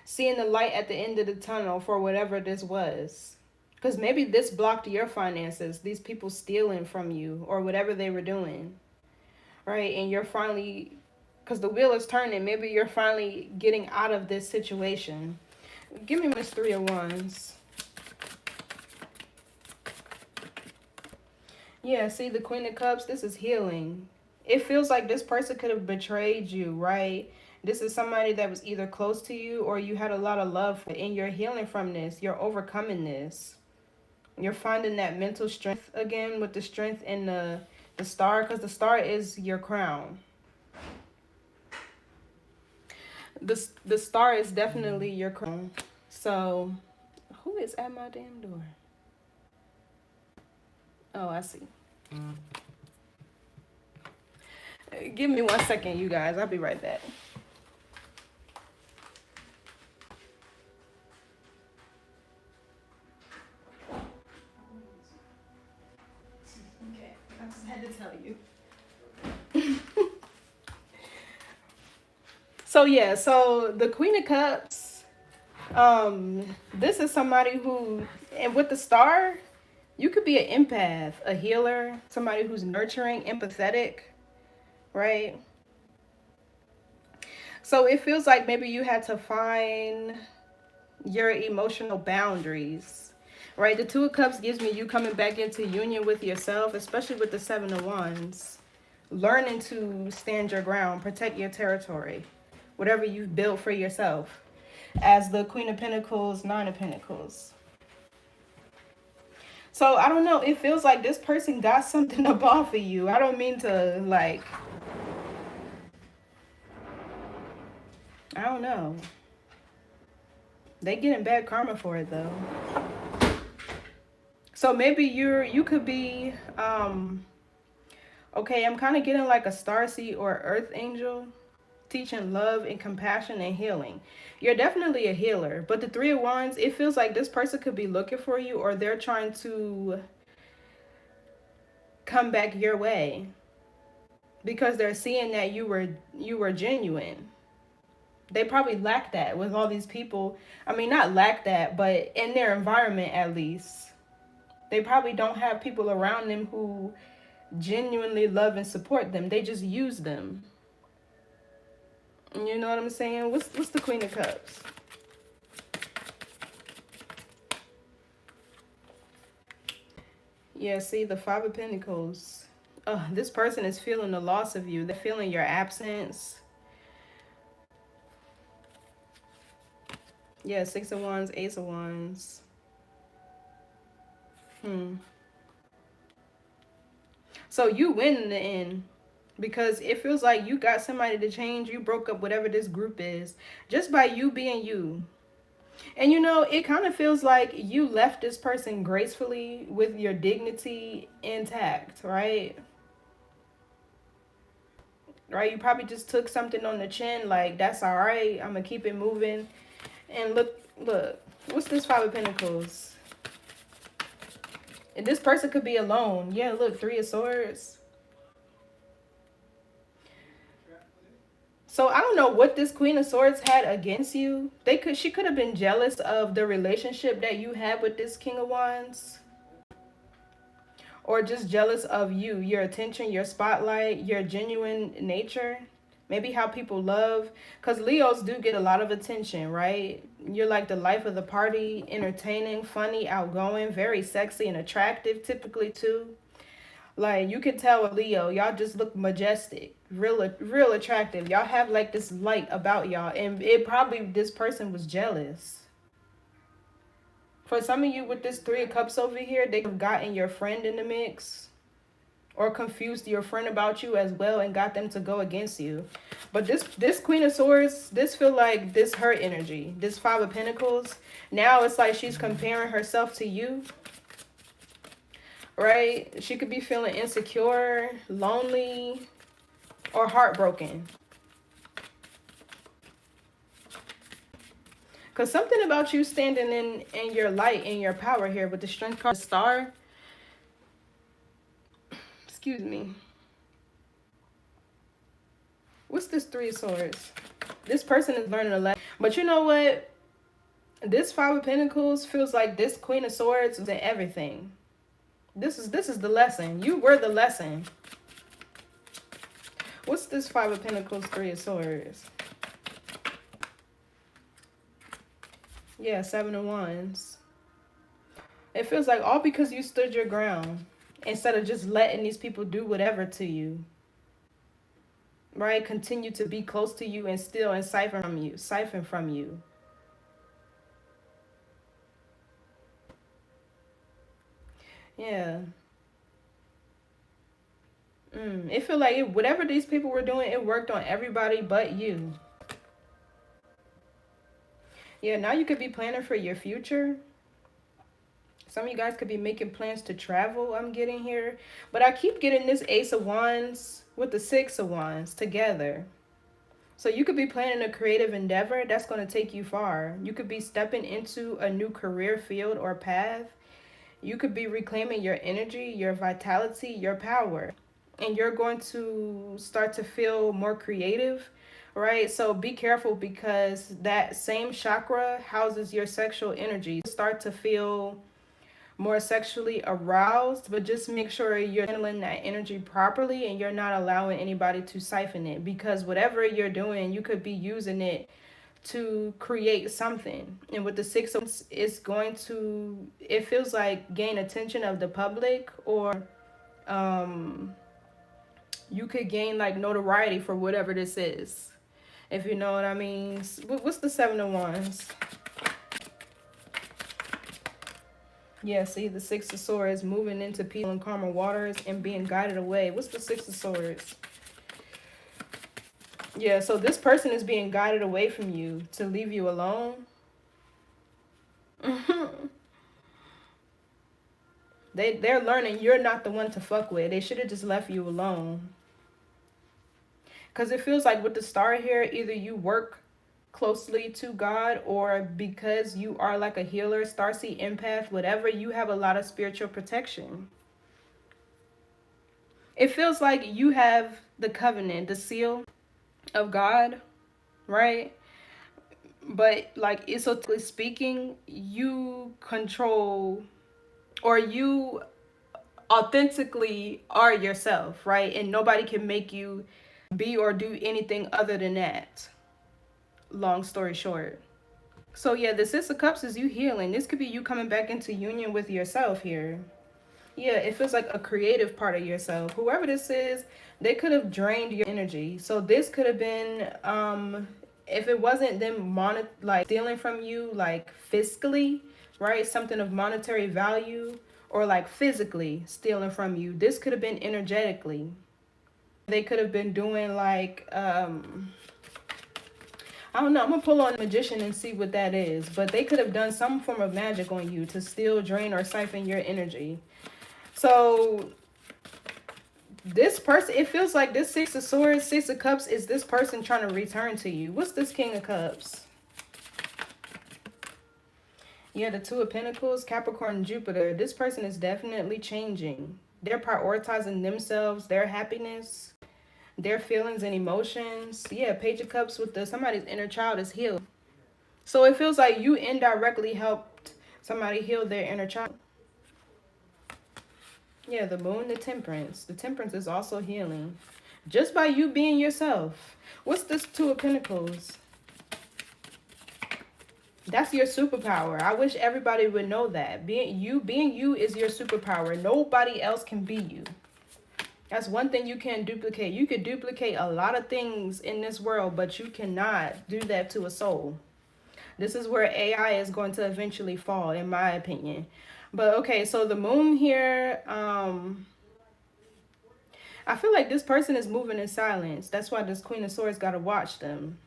Seeing the light at the end of the tunnel for whatever this was. Because maybe this blocked your finances, these people stealing from you or whatever they were doing, right? And you're finally, because the wheel is turning, maybe you're finally getting out of this situation. Give me Miss Three of Wands. Yeah, see, the Queen of Cups, this is healing. It feels like this person could have betrayed you, right? This is somebody that was either close to you or you had a lot of love for, and you're healing from this. You're overcoming this. You're finding that mental strength again with the strength in the star, because the star is your crown. The star is definitely your crown. So, who is at my damn door? Oh, I see. Give me 1 second, you guys. I'll be right back. Okay, I just had to tell you. So yeah, so the Queen of Cups, this is somebody who, and with the star, you could be an empath, a healer, somebody who's nurturing, empathetic, right? So it feels like maybe you had to find your emotional boundaries, right? The Two of Cups gives me you coming back into union with yourself, especially with the Seven of Wands. Learning to stand your ground, protect your territory, whatever you've built for yourself. as the Queen of Pentacles, Nine of Pentacles. So I don't know. It feels like this person got something up off of you. I don't mean to like, I don't know. They getting bad karma for it though. So maybe you could be okay, I'm kind of getting like a starseed or earth angel teaching love and compassion and healing. You're definitely a healer, but the Three of Wands, it feels like this person could be looking for you, or they're trying to come back your way because they're seeing that you were genuine. They probably lack that with all these people. I mean, not lack that, but in their environment at least. They probably don't have people around them who genuinely love and support them. They just use them. You know what I'm saying? What's the Queen of Cups? Yeah, see, the Five of Pentacles. This person is feeling the loss of you. They're feeling your absence. Yeah, Six of Wands, Ace of Wands. So you win in the end. Because it feels like you got somebody to change. You broke up whatever this group is. Just by you being you. And you know, it kind of feels like you left this person gracefully with your dignity intact, right? Right? You probably just took something on the chin, like, that's all right. I'm going to keep it moving. And look. What's this Five of Pentacles? And this person could be alone. Yeah, look, Three of Swords. So I don't know what this Queen of Swords had against you. She could have been jealous of the relationship that you had with this King of Wands. Or just jealous of you, your attention, your spotlight, your genuine nature. Maybe how people love. Because Leos do get a lot of attention, right? You're like the life of the party, entertaining, funny, outgoing, very sexy and attractive typically too. Like, you can tell a Leo, y'all just look majestic, real attractive. Y'all have like this light about y'all, and it probably, this person was jealous. For some of you with this Three of Cups over here, they have gotten your friend in the mix, or confused your friend about you as well and got them to go against you. But this Queen of Swords, this feel like this her energy. This Five of Pentacles, now it's like she's comparing herself to you. Right? She could be feeling insecure, lonely, or heartbroken. Because something about you standing in your light, in your power here with the Strength card, Star. Excuse me. What's this Three of Swords? This person is learning a lesson. But you know what? This Five of Pentacles feels like this Queen of Swords is in everything. This is the lesson. You were the lesson. What's this Five of Pentacles, Three of Swords? Yeah, Seven of Wands. It feels like all because you stood your ground instead of just letting these people do whatever to you. Right? Continue to be close to you and steal and siphon from you. Yeah. It feel like whatever these people were doing, it worked on everybody but you. Yeah, now you could be planning for your future. Some of you guys could be making plans to travel, I'm getting here. But I keep getting this Ace of Wands with the Six of Wands together. So you could be planning a creative endeavor that's going to take you far. You could be stepping into a new career field or path. You could be reclaiming your energy, your vitality, your power. And you're going to start to feel more creative, right? So be careful, because that same chakra houses your sexual energy. Start to feel more sexually aroused, but just make sure you're handling that energy properly and you're not allowing anybody to siphon it, because whatever you're doing, you could be using it to create something. And with the Six of Wands, it's going to, it feels like, gain attention of the public, or you could gain like notoriety for whatever this is. if you know what I mean. What's the Seven of Wands? Yeah, see, the Six of Swords, moving into peaceful and calmer waters and being guided away. What's the Six of Swords? Yeah, so this person is being guided away from you to leave you alone. They're learning you're not the one to fuck with. They should have just left you alone. Because it feels like with the star here, either you work closely to God, or because you are like a healer, starseed, empath, whatever, you have a lot of spiritual protection. It feels like you have the covenant, the seal of God, right? But like esoterically speaking, you control, or you authentically are yourself, right? And nobody can make you be or do anything other than that. Long story short. So yeah, the Six of Cups is you healing. This could be you coming back into union with yourself here. Yeah, it feels like a creative part of yourself. Whoever this is, they could have drained your energy. So this could have been, if it wasn't them like stealing from you, like fiscally, right? Something of monetary value, or like physically stealing from you. This could have been energetically. They could have been doing like, I don't know. I'm going to pull on the Magician and see what that is. But they could have done some form of magic on you to steal, drain, or siphon your energy. So this person, it feels like this Six of Swords, Six of Cups is this person trying to return to you. What's this King of Cups? Yeah, the Two of Pentacles, Capricorn, Jupiter. This person is definitely changing. They're prioritizing themselves, their happiness, their feelings and emotions. Yeah, Page of Cups with somebody's inner child is healed. So it feels like you indirectly helped somebody heal their inner child. Yeah, the Moon, the Temperance. The Temperance is also healing. Just by you being yourself. What's this Two of Pentacles? That's your superpower. I wish everybody would know that. Being you is your superpower. Nobody else can be you. That's one thing you can't duplicate. You could duplicate a lot of things in this world, but you cannot do that to a soul. This is where AI is going to eventually fall, in my opinion. But okay, so the Moon here, I feel like this person is moving in silence. That's why this Queen of Swords got to watch them.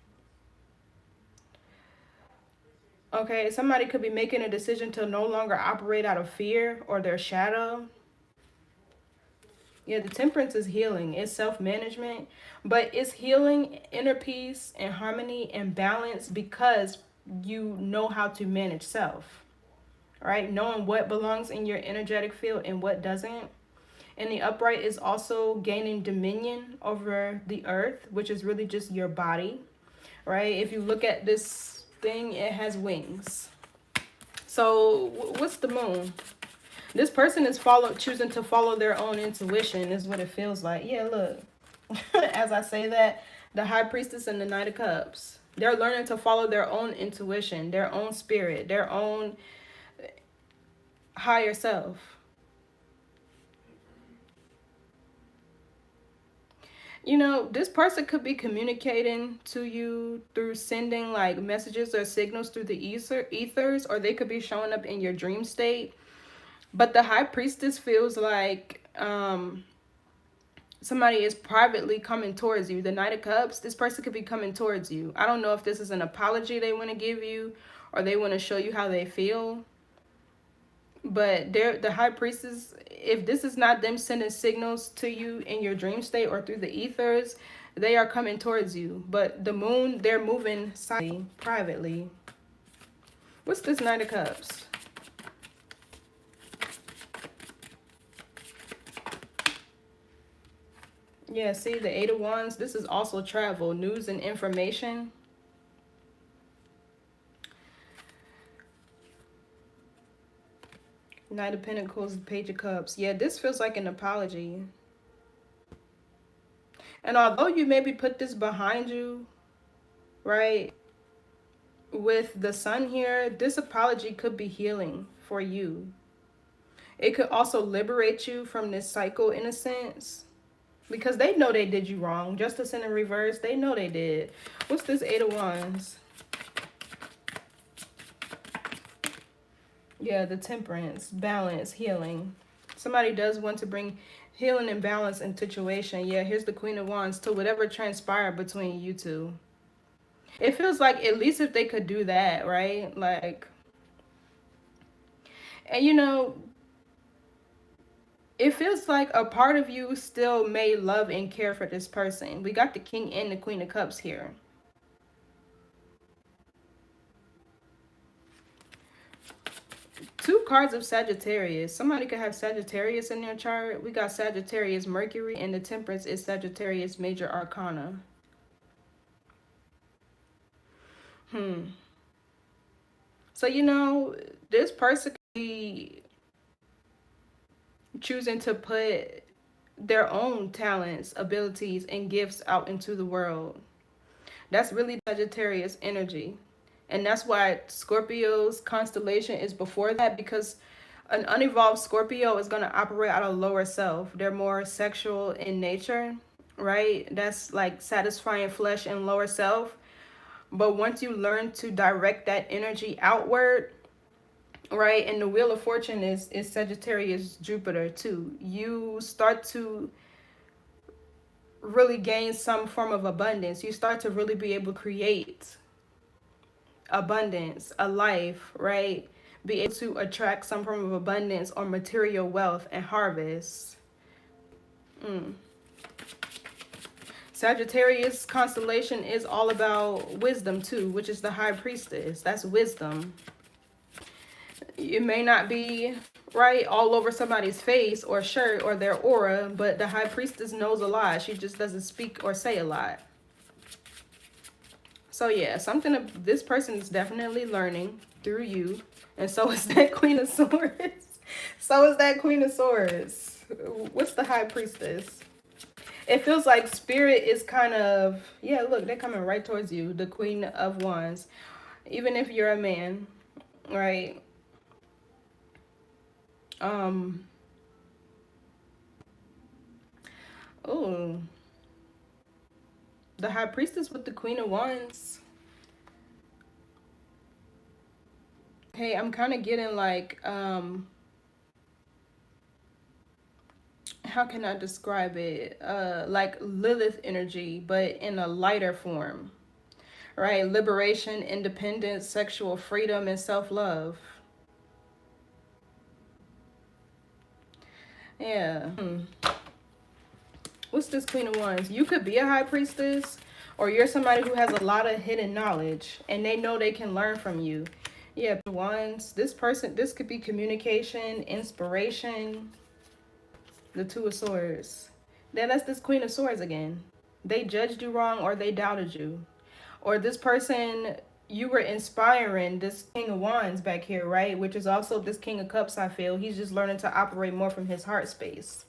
Okay, somebody could be making a decision to no longer operate out of fear or their shadow. Yeah, the Temperance is healing. It's self-management, but it's healing, inner peace, and harmony and balance because you know how to manage self, right? Knowing what belongs in your energetic field and what doesn't. And the upright is also gaining dominion over the earth, which is really just your body, right? If you look at this thing, it has wings. So what's the Moon? This person is choosing to follow their own intuition is what it feels like. Yeah, look. As I say that, the High Priestess and the Knight of Cups. They're learning to follow their own intuition, their own spirit, their own higher self. You know, this person could be communicating to you through sending like messages or signals through the ethers, or they could be showing up in your dream state. But the High Priestess feels like somebody is privately coming towards you. The Knight of Cups, this person could be coming towards you. I don't know if this is an apology they want to give you, or they want to show you how they feel. But the High Priestess, if this is not them sending signals to you in your dream state or through the ethers, they are coming towards you. But the Moon, they're moving silently, privately. What's this Knight of Cups? Yeah, see, the Eight of Wands, this is also travel, news and information. Knight of Pentacles, Page of Cups. Yeah, this feels like an apology. And although you maybe put this behind you, right, with the Sun here, this apology could be healing for you. It could also liberate you from this cycle in a sense. Because they know they did you wrong. Justice in the reverse, they know they did. What's this Eight of Wands? Yeah, the Temperance, balance, healing. Somebody does want to bring healing and balance in situation. Yeah, here's the Queen of Wands to whatever transpired between you two. It feels like at least if they could do that, right? Like, and you know, it feels like a part of you still may love and care for this person. We got the King and the Queen of Cups here. Two cards of Sagittarius. Somebody could have Sagittarius in their chart. We got Sagittarius Mercury, and the Temperance is Sagittarius Major Arcana. So, you know, this person could be choosing to put their own talents, abilities, and gifts out into the world. That's really Sagittarius energy. And that's why Scorpio's constellation is before that, because an unevolved Scorpio is going to operate out of lower self. They're more sexual in nature, right? That's like satisfying flesh and lower self. But once you learn to direct that energy outward, right? And the Wheel of Fortune is Sagittarius Jupiter too. You start to really gain some form of abundance. You start to really be able to create abundance, a life, right? Be able to attract some form of abundance or material wealth and harvest. Sagittarius constellation is all about wisdom too, which is the High Priestess. That's wisdom. It may not be right all over somebody's face or shirt or their aura, but the High Priestess knows a lot. She just doesn't speak or say a lot. So yeah, something of this person is definitely learning through you. And so is that Queen of Swords. So is that Queen of Swords. What's the High Priestess? It feels like spirit is kind of, yeah, look, they're coming right towards you. The Queen of Wands. Even if you're a man, right? Oh, the High Priestess with the Queen of Wands. Hey, I'm kind of getting like, how can I describe it? Like Lilith energy, but in a lighter form, right? Liberation, independence, sexual freedom, and self-love. Yeah. What's this Queen of Wands? You could be a High Priestess, or you're somebody who has a lot of hidden knowledge and they know they can learn from you. Yeah, Wands. This person, this could be communication, inspiration. The Two of Swords. Then that's this Queen of Swords again. They judged you wrong, or they doubted you. Or this person, you were inspiring this King of Wands back here, right? Which is also this King of Cups, I feel. He's just learning to operate more from his heart space,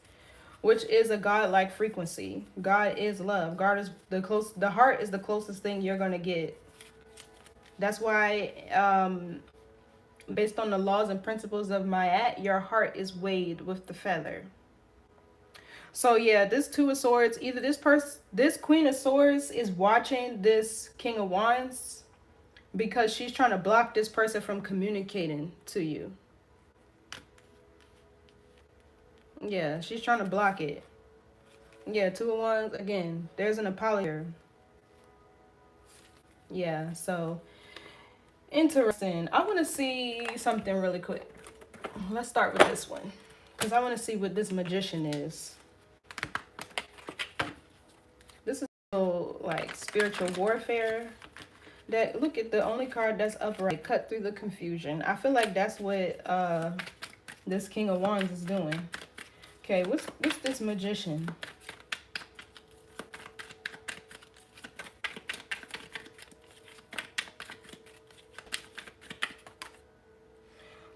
which is a God-like frequency. God is love. God is the heart is the closest thing you're going to get. That's why, based on the laws and principles of Ma'at, your heart is weighed with the feather. So yeah, this Two of Swords, either this Queen of Swords is watching this King of Wands because she's trying to block this person from communicating to you. Yeah, she's trying to block it. Yeah, Two of Wands, again, there's an apology here. Yeah, so interesting. I want to see something really quick. Let's start with this one because I want to see what this Magician is. This is like spiritual warfare. That, look at the only card that's upright, cut through the confusion. I feel like that's what this King of Wands is doing. Okay, what's this Magician?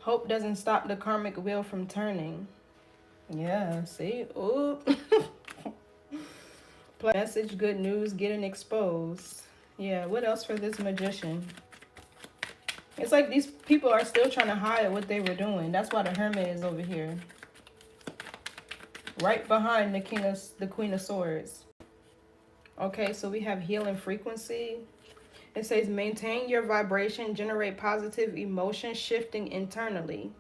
Hope doesn't stop the karmic wheel from turning. Yeah, see? Ooh. Message, good news, getting exposed. Yeah, what else for this Magician? It's like these people are still trying to hide what they were doing. That's why the Hermit is over here. right behind the Queen of Swords. Okay, so we have healing frequency. It says maintain your vibration, generate positive emotion, shifting internally.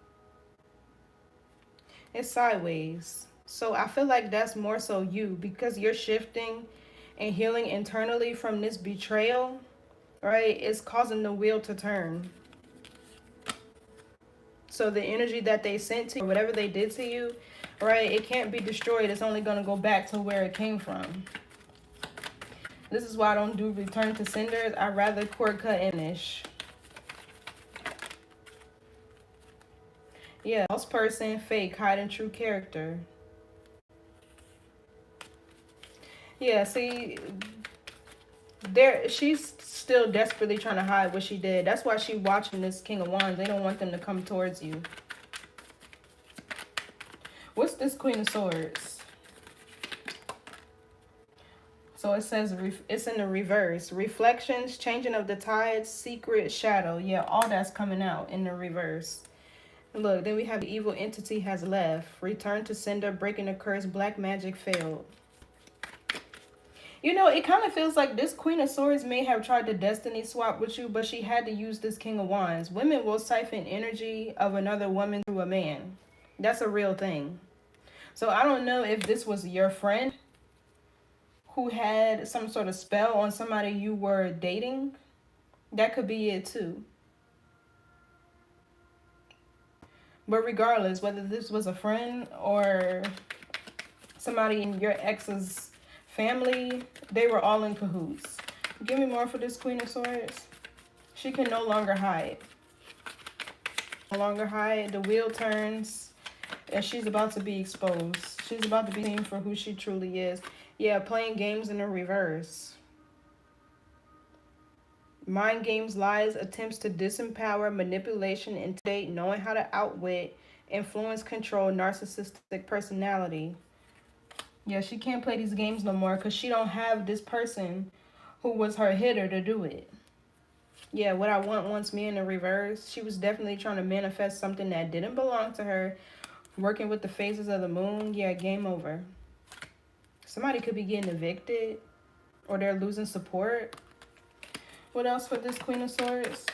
It's sideways. So I feel like that's more so you, because you're shifting and healing internally from this betrayal, right? It's causing the wheel to turn. So the energy that they sent to you, whatever they did to you, right, it can't be destroyed. It's only going to go back to where it came from. This is why I don't do return to senders. I'd rather cord cut and finish. Yeah, false person, fake, hiding true character. Yeah, see, she's still desperately trying to hide what she did. That's why she's watching this King of Wands. They don't want them to come towards you. What's this Queen of Swords? So it says it's in the reverse. Reflections, changing of the tides, secret, shadow. Yeah, all that's coming out in the reverse. Look, then we have the evil entity has left. Return to sender, breaking the curse, black magic failed. You know, it kind of feels like this Queen of Swords may have tried to destiny swap with you, but she had to use this King of Wands. Women will siphon energy of another woman through a man. That's a real thing. So I don't know if this was your friend who had some sort of spell on somebody you were dating. That could be it too. But regardless, whether this was a friend or somebody in your ex's family, they were all in cahoots. Give me more for this Queen of Swords. She can no longer hide. No longer hide. The wheel turns and she's about to be exposed. She's about to be seen for who she truly is. Yeah, playing games in the reverse. Mind games, lies, attempts to disempower, manipulation, intimidate, knowing how to outwit, influence, control, narcissistic personality. Yeah, she can't play these games no more because she don't have this person who was her hitter to do it. Yeah, what I want wants me in the reverse. She was definitely trying to manifest something that didn't belong to her. Working with the phases of the moon. Yeah, game over. Somebody could be getting evicted or they're losing support. What else for this Queen of Swords?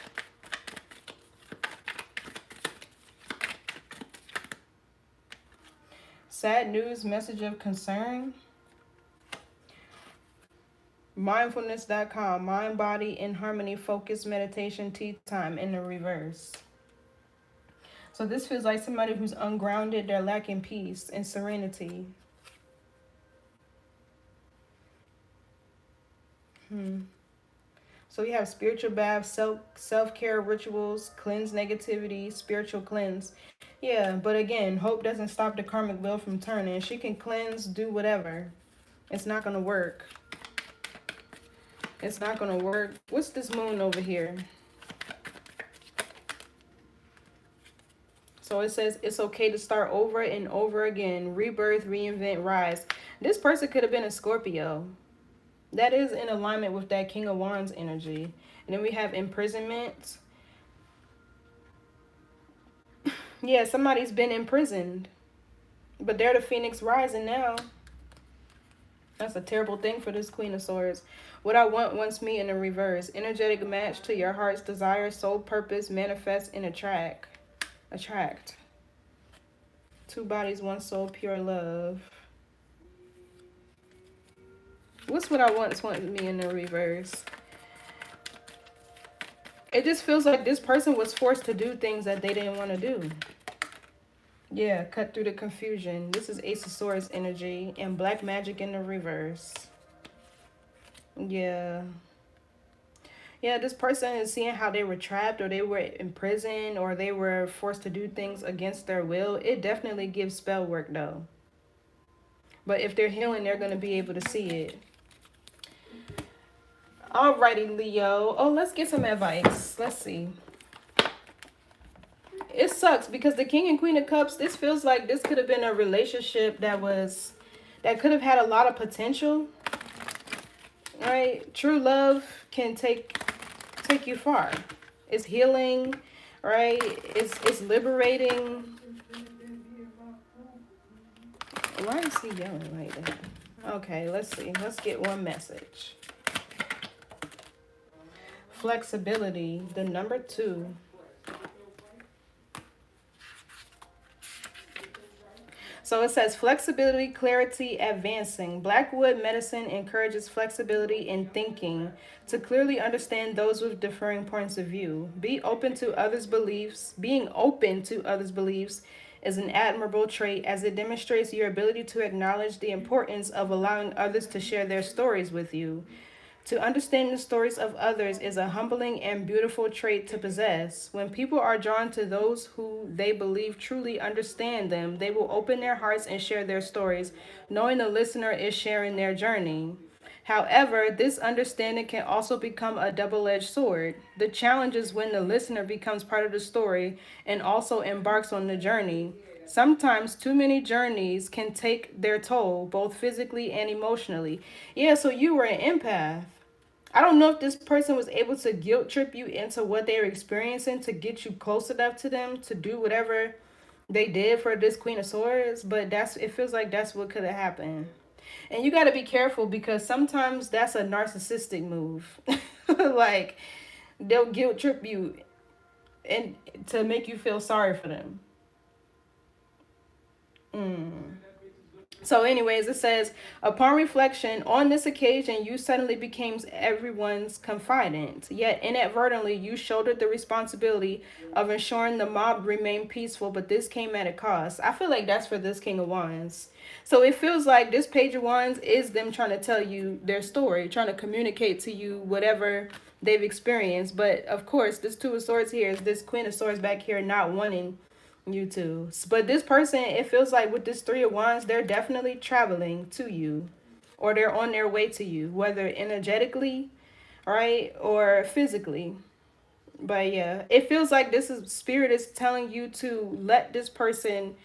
Sad news, message of concern. Mindfulness.com, mind, body, in harmony, focus, meditation, tea time in the reverse. So this feels like somebody who's ungrounded, they're lacking peace and serenity. So we have spiritual baths, self-care rituals, cleanse negativity, spiritual cleanse. Yeah, but again, hope doesn't stop the karmic wheel from turning. She can cleanse, do whatever. It's not going to work. It's not going to work. What's this moon over here? So it says it's okay to start over and over again. Rebirth, reinvent, rise. This person could have been a Scorpio. That is in alignment with that King of Wands energy. And then we have imprisonment. Yeah, somebody's been imprisoned. But they're the Phoenix rising now. That's a terrible thing for this Queen of Swords. What I want wants me in the reverse. Energetic match to your heart's desire, soul purpose, manifest, and attract. Attract. Two bodies, one soul, pure love. What's what I want me in the reverse? It just feels like this person was forced to do things that they didn't want to do. Yeah, cut through the confusion. This is Ace of Swords energy and black magic in the reverse. Yeah. Yeah, this person is seeing how they were trapped or they were in prison or they were forced to do things against their will. It definitely gives spell work though. But if they're healing, they're going to be able to see it. Alrighty, Leo. Oh, let's get some advice. Let's see. It sucks because the King and Queen of Cups, this feels like this could have been a relationship that could have had a lot of potential. Right? True love can take you far. It's healing, right? It's liberating. Why is he yelling like that? Okay, let's see. Let's get one message. Flexibility, the number 2. So it says flexibility, clarity, advancing. Blackwood medicine encourages flexibility in thinking to clearly understand those with differing points of view. Being open to others' beliefs is an admirable trait as it demonstrates your ability to acknowledge the importance of allowing others to share their stories with you. To understand the stories of others is a humbling and beautiful trait to possess. When people are drawn to those who they believe truly understand them, they will open their hearts and share their stories, knowing the listener is sharing their journey. However, this understanding can also become a double-edged sword. The challenge is when the listener becomes part of the story and also embarks on the journey. Sometimes too many journeys can take their toll, both physically and emotionally. Yeah, so you were an empath. I don't know if this person was able to guilt trip you into what they were experiencing to get you close enough to them to do whatever they did for this Queen of Swords, but it feels like that's what could have happened. And you got to be careful because sometimes that's a narcissistic move. Like they'll guilt trip you and to make you feel sorry for them. So, anyways, it says, upon reflection, on this occasion, you suddenly became everyone's confidant. Yet, inadvertently, you shouldered the responsibility of ensuring the mob remained peaceful, but this came at a cost. I feel like that's for this King of Wands. So, it feels like this Page of Wands is them trying to tell you their story, trying to communicate to you whatever they've experienced. But, of course, this Two of Swords here is this Queen of Swords back here not wanting you too. But this person, it feels like with this Three of Wands, they're definitely traveling to you. Or they're on their way to you. Whether energetically, right? Or physically. But yeah, it feels like Spirit is telling you to let this person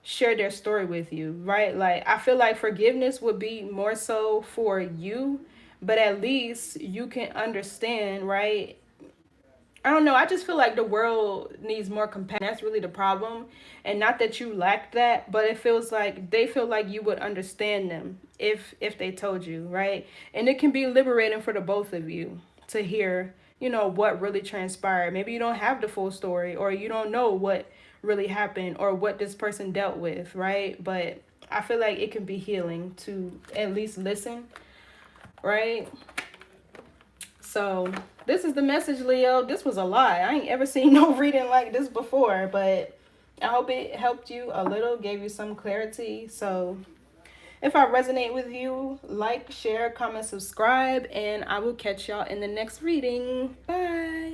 share their story with you, right? Like, I feel like forgiveness would be more so for you. But at least you can understand, right? I don't know. I just feel like the world needs more compassion. That's really the problem. And not that you lack that, but it feels like they feel like you would understand them if they told you, right? And it can be liberating for the both of you to hear, what really transpired. Maybe you don't have the full story or you don't know what really happened or what this person dealt with, right? But I feel like it can be healing to at least listen, right? So this is the message, Leo. This was a lot. I ain't ever seen no reading like this before, but I hope it helped you a little, gave you some clarity. So if I resonate with you, like, share, comment, subscribe, and I will catch y'all in the next reading. Bye.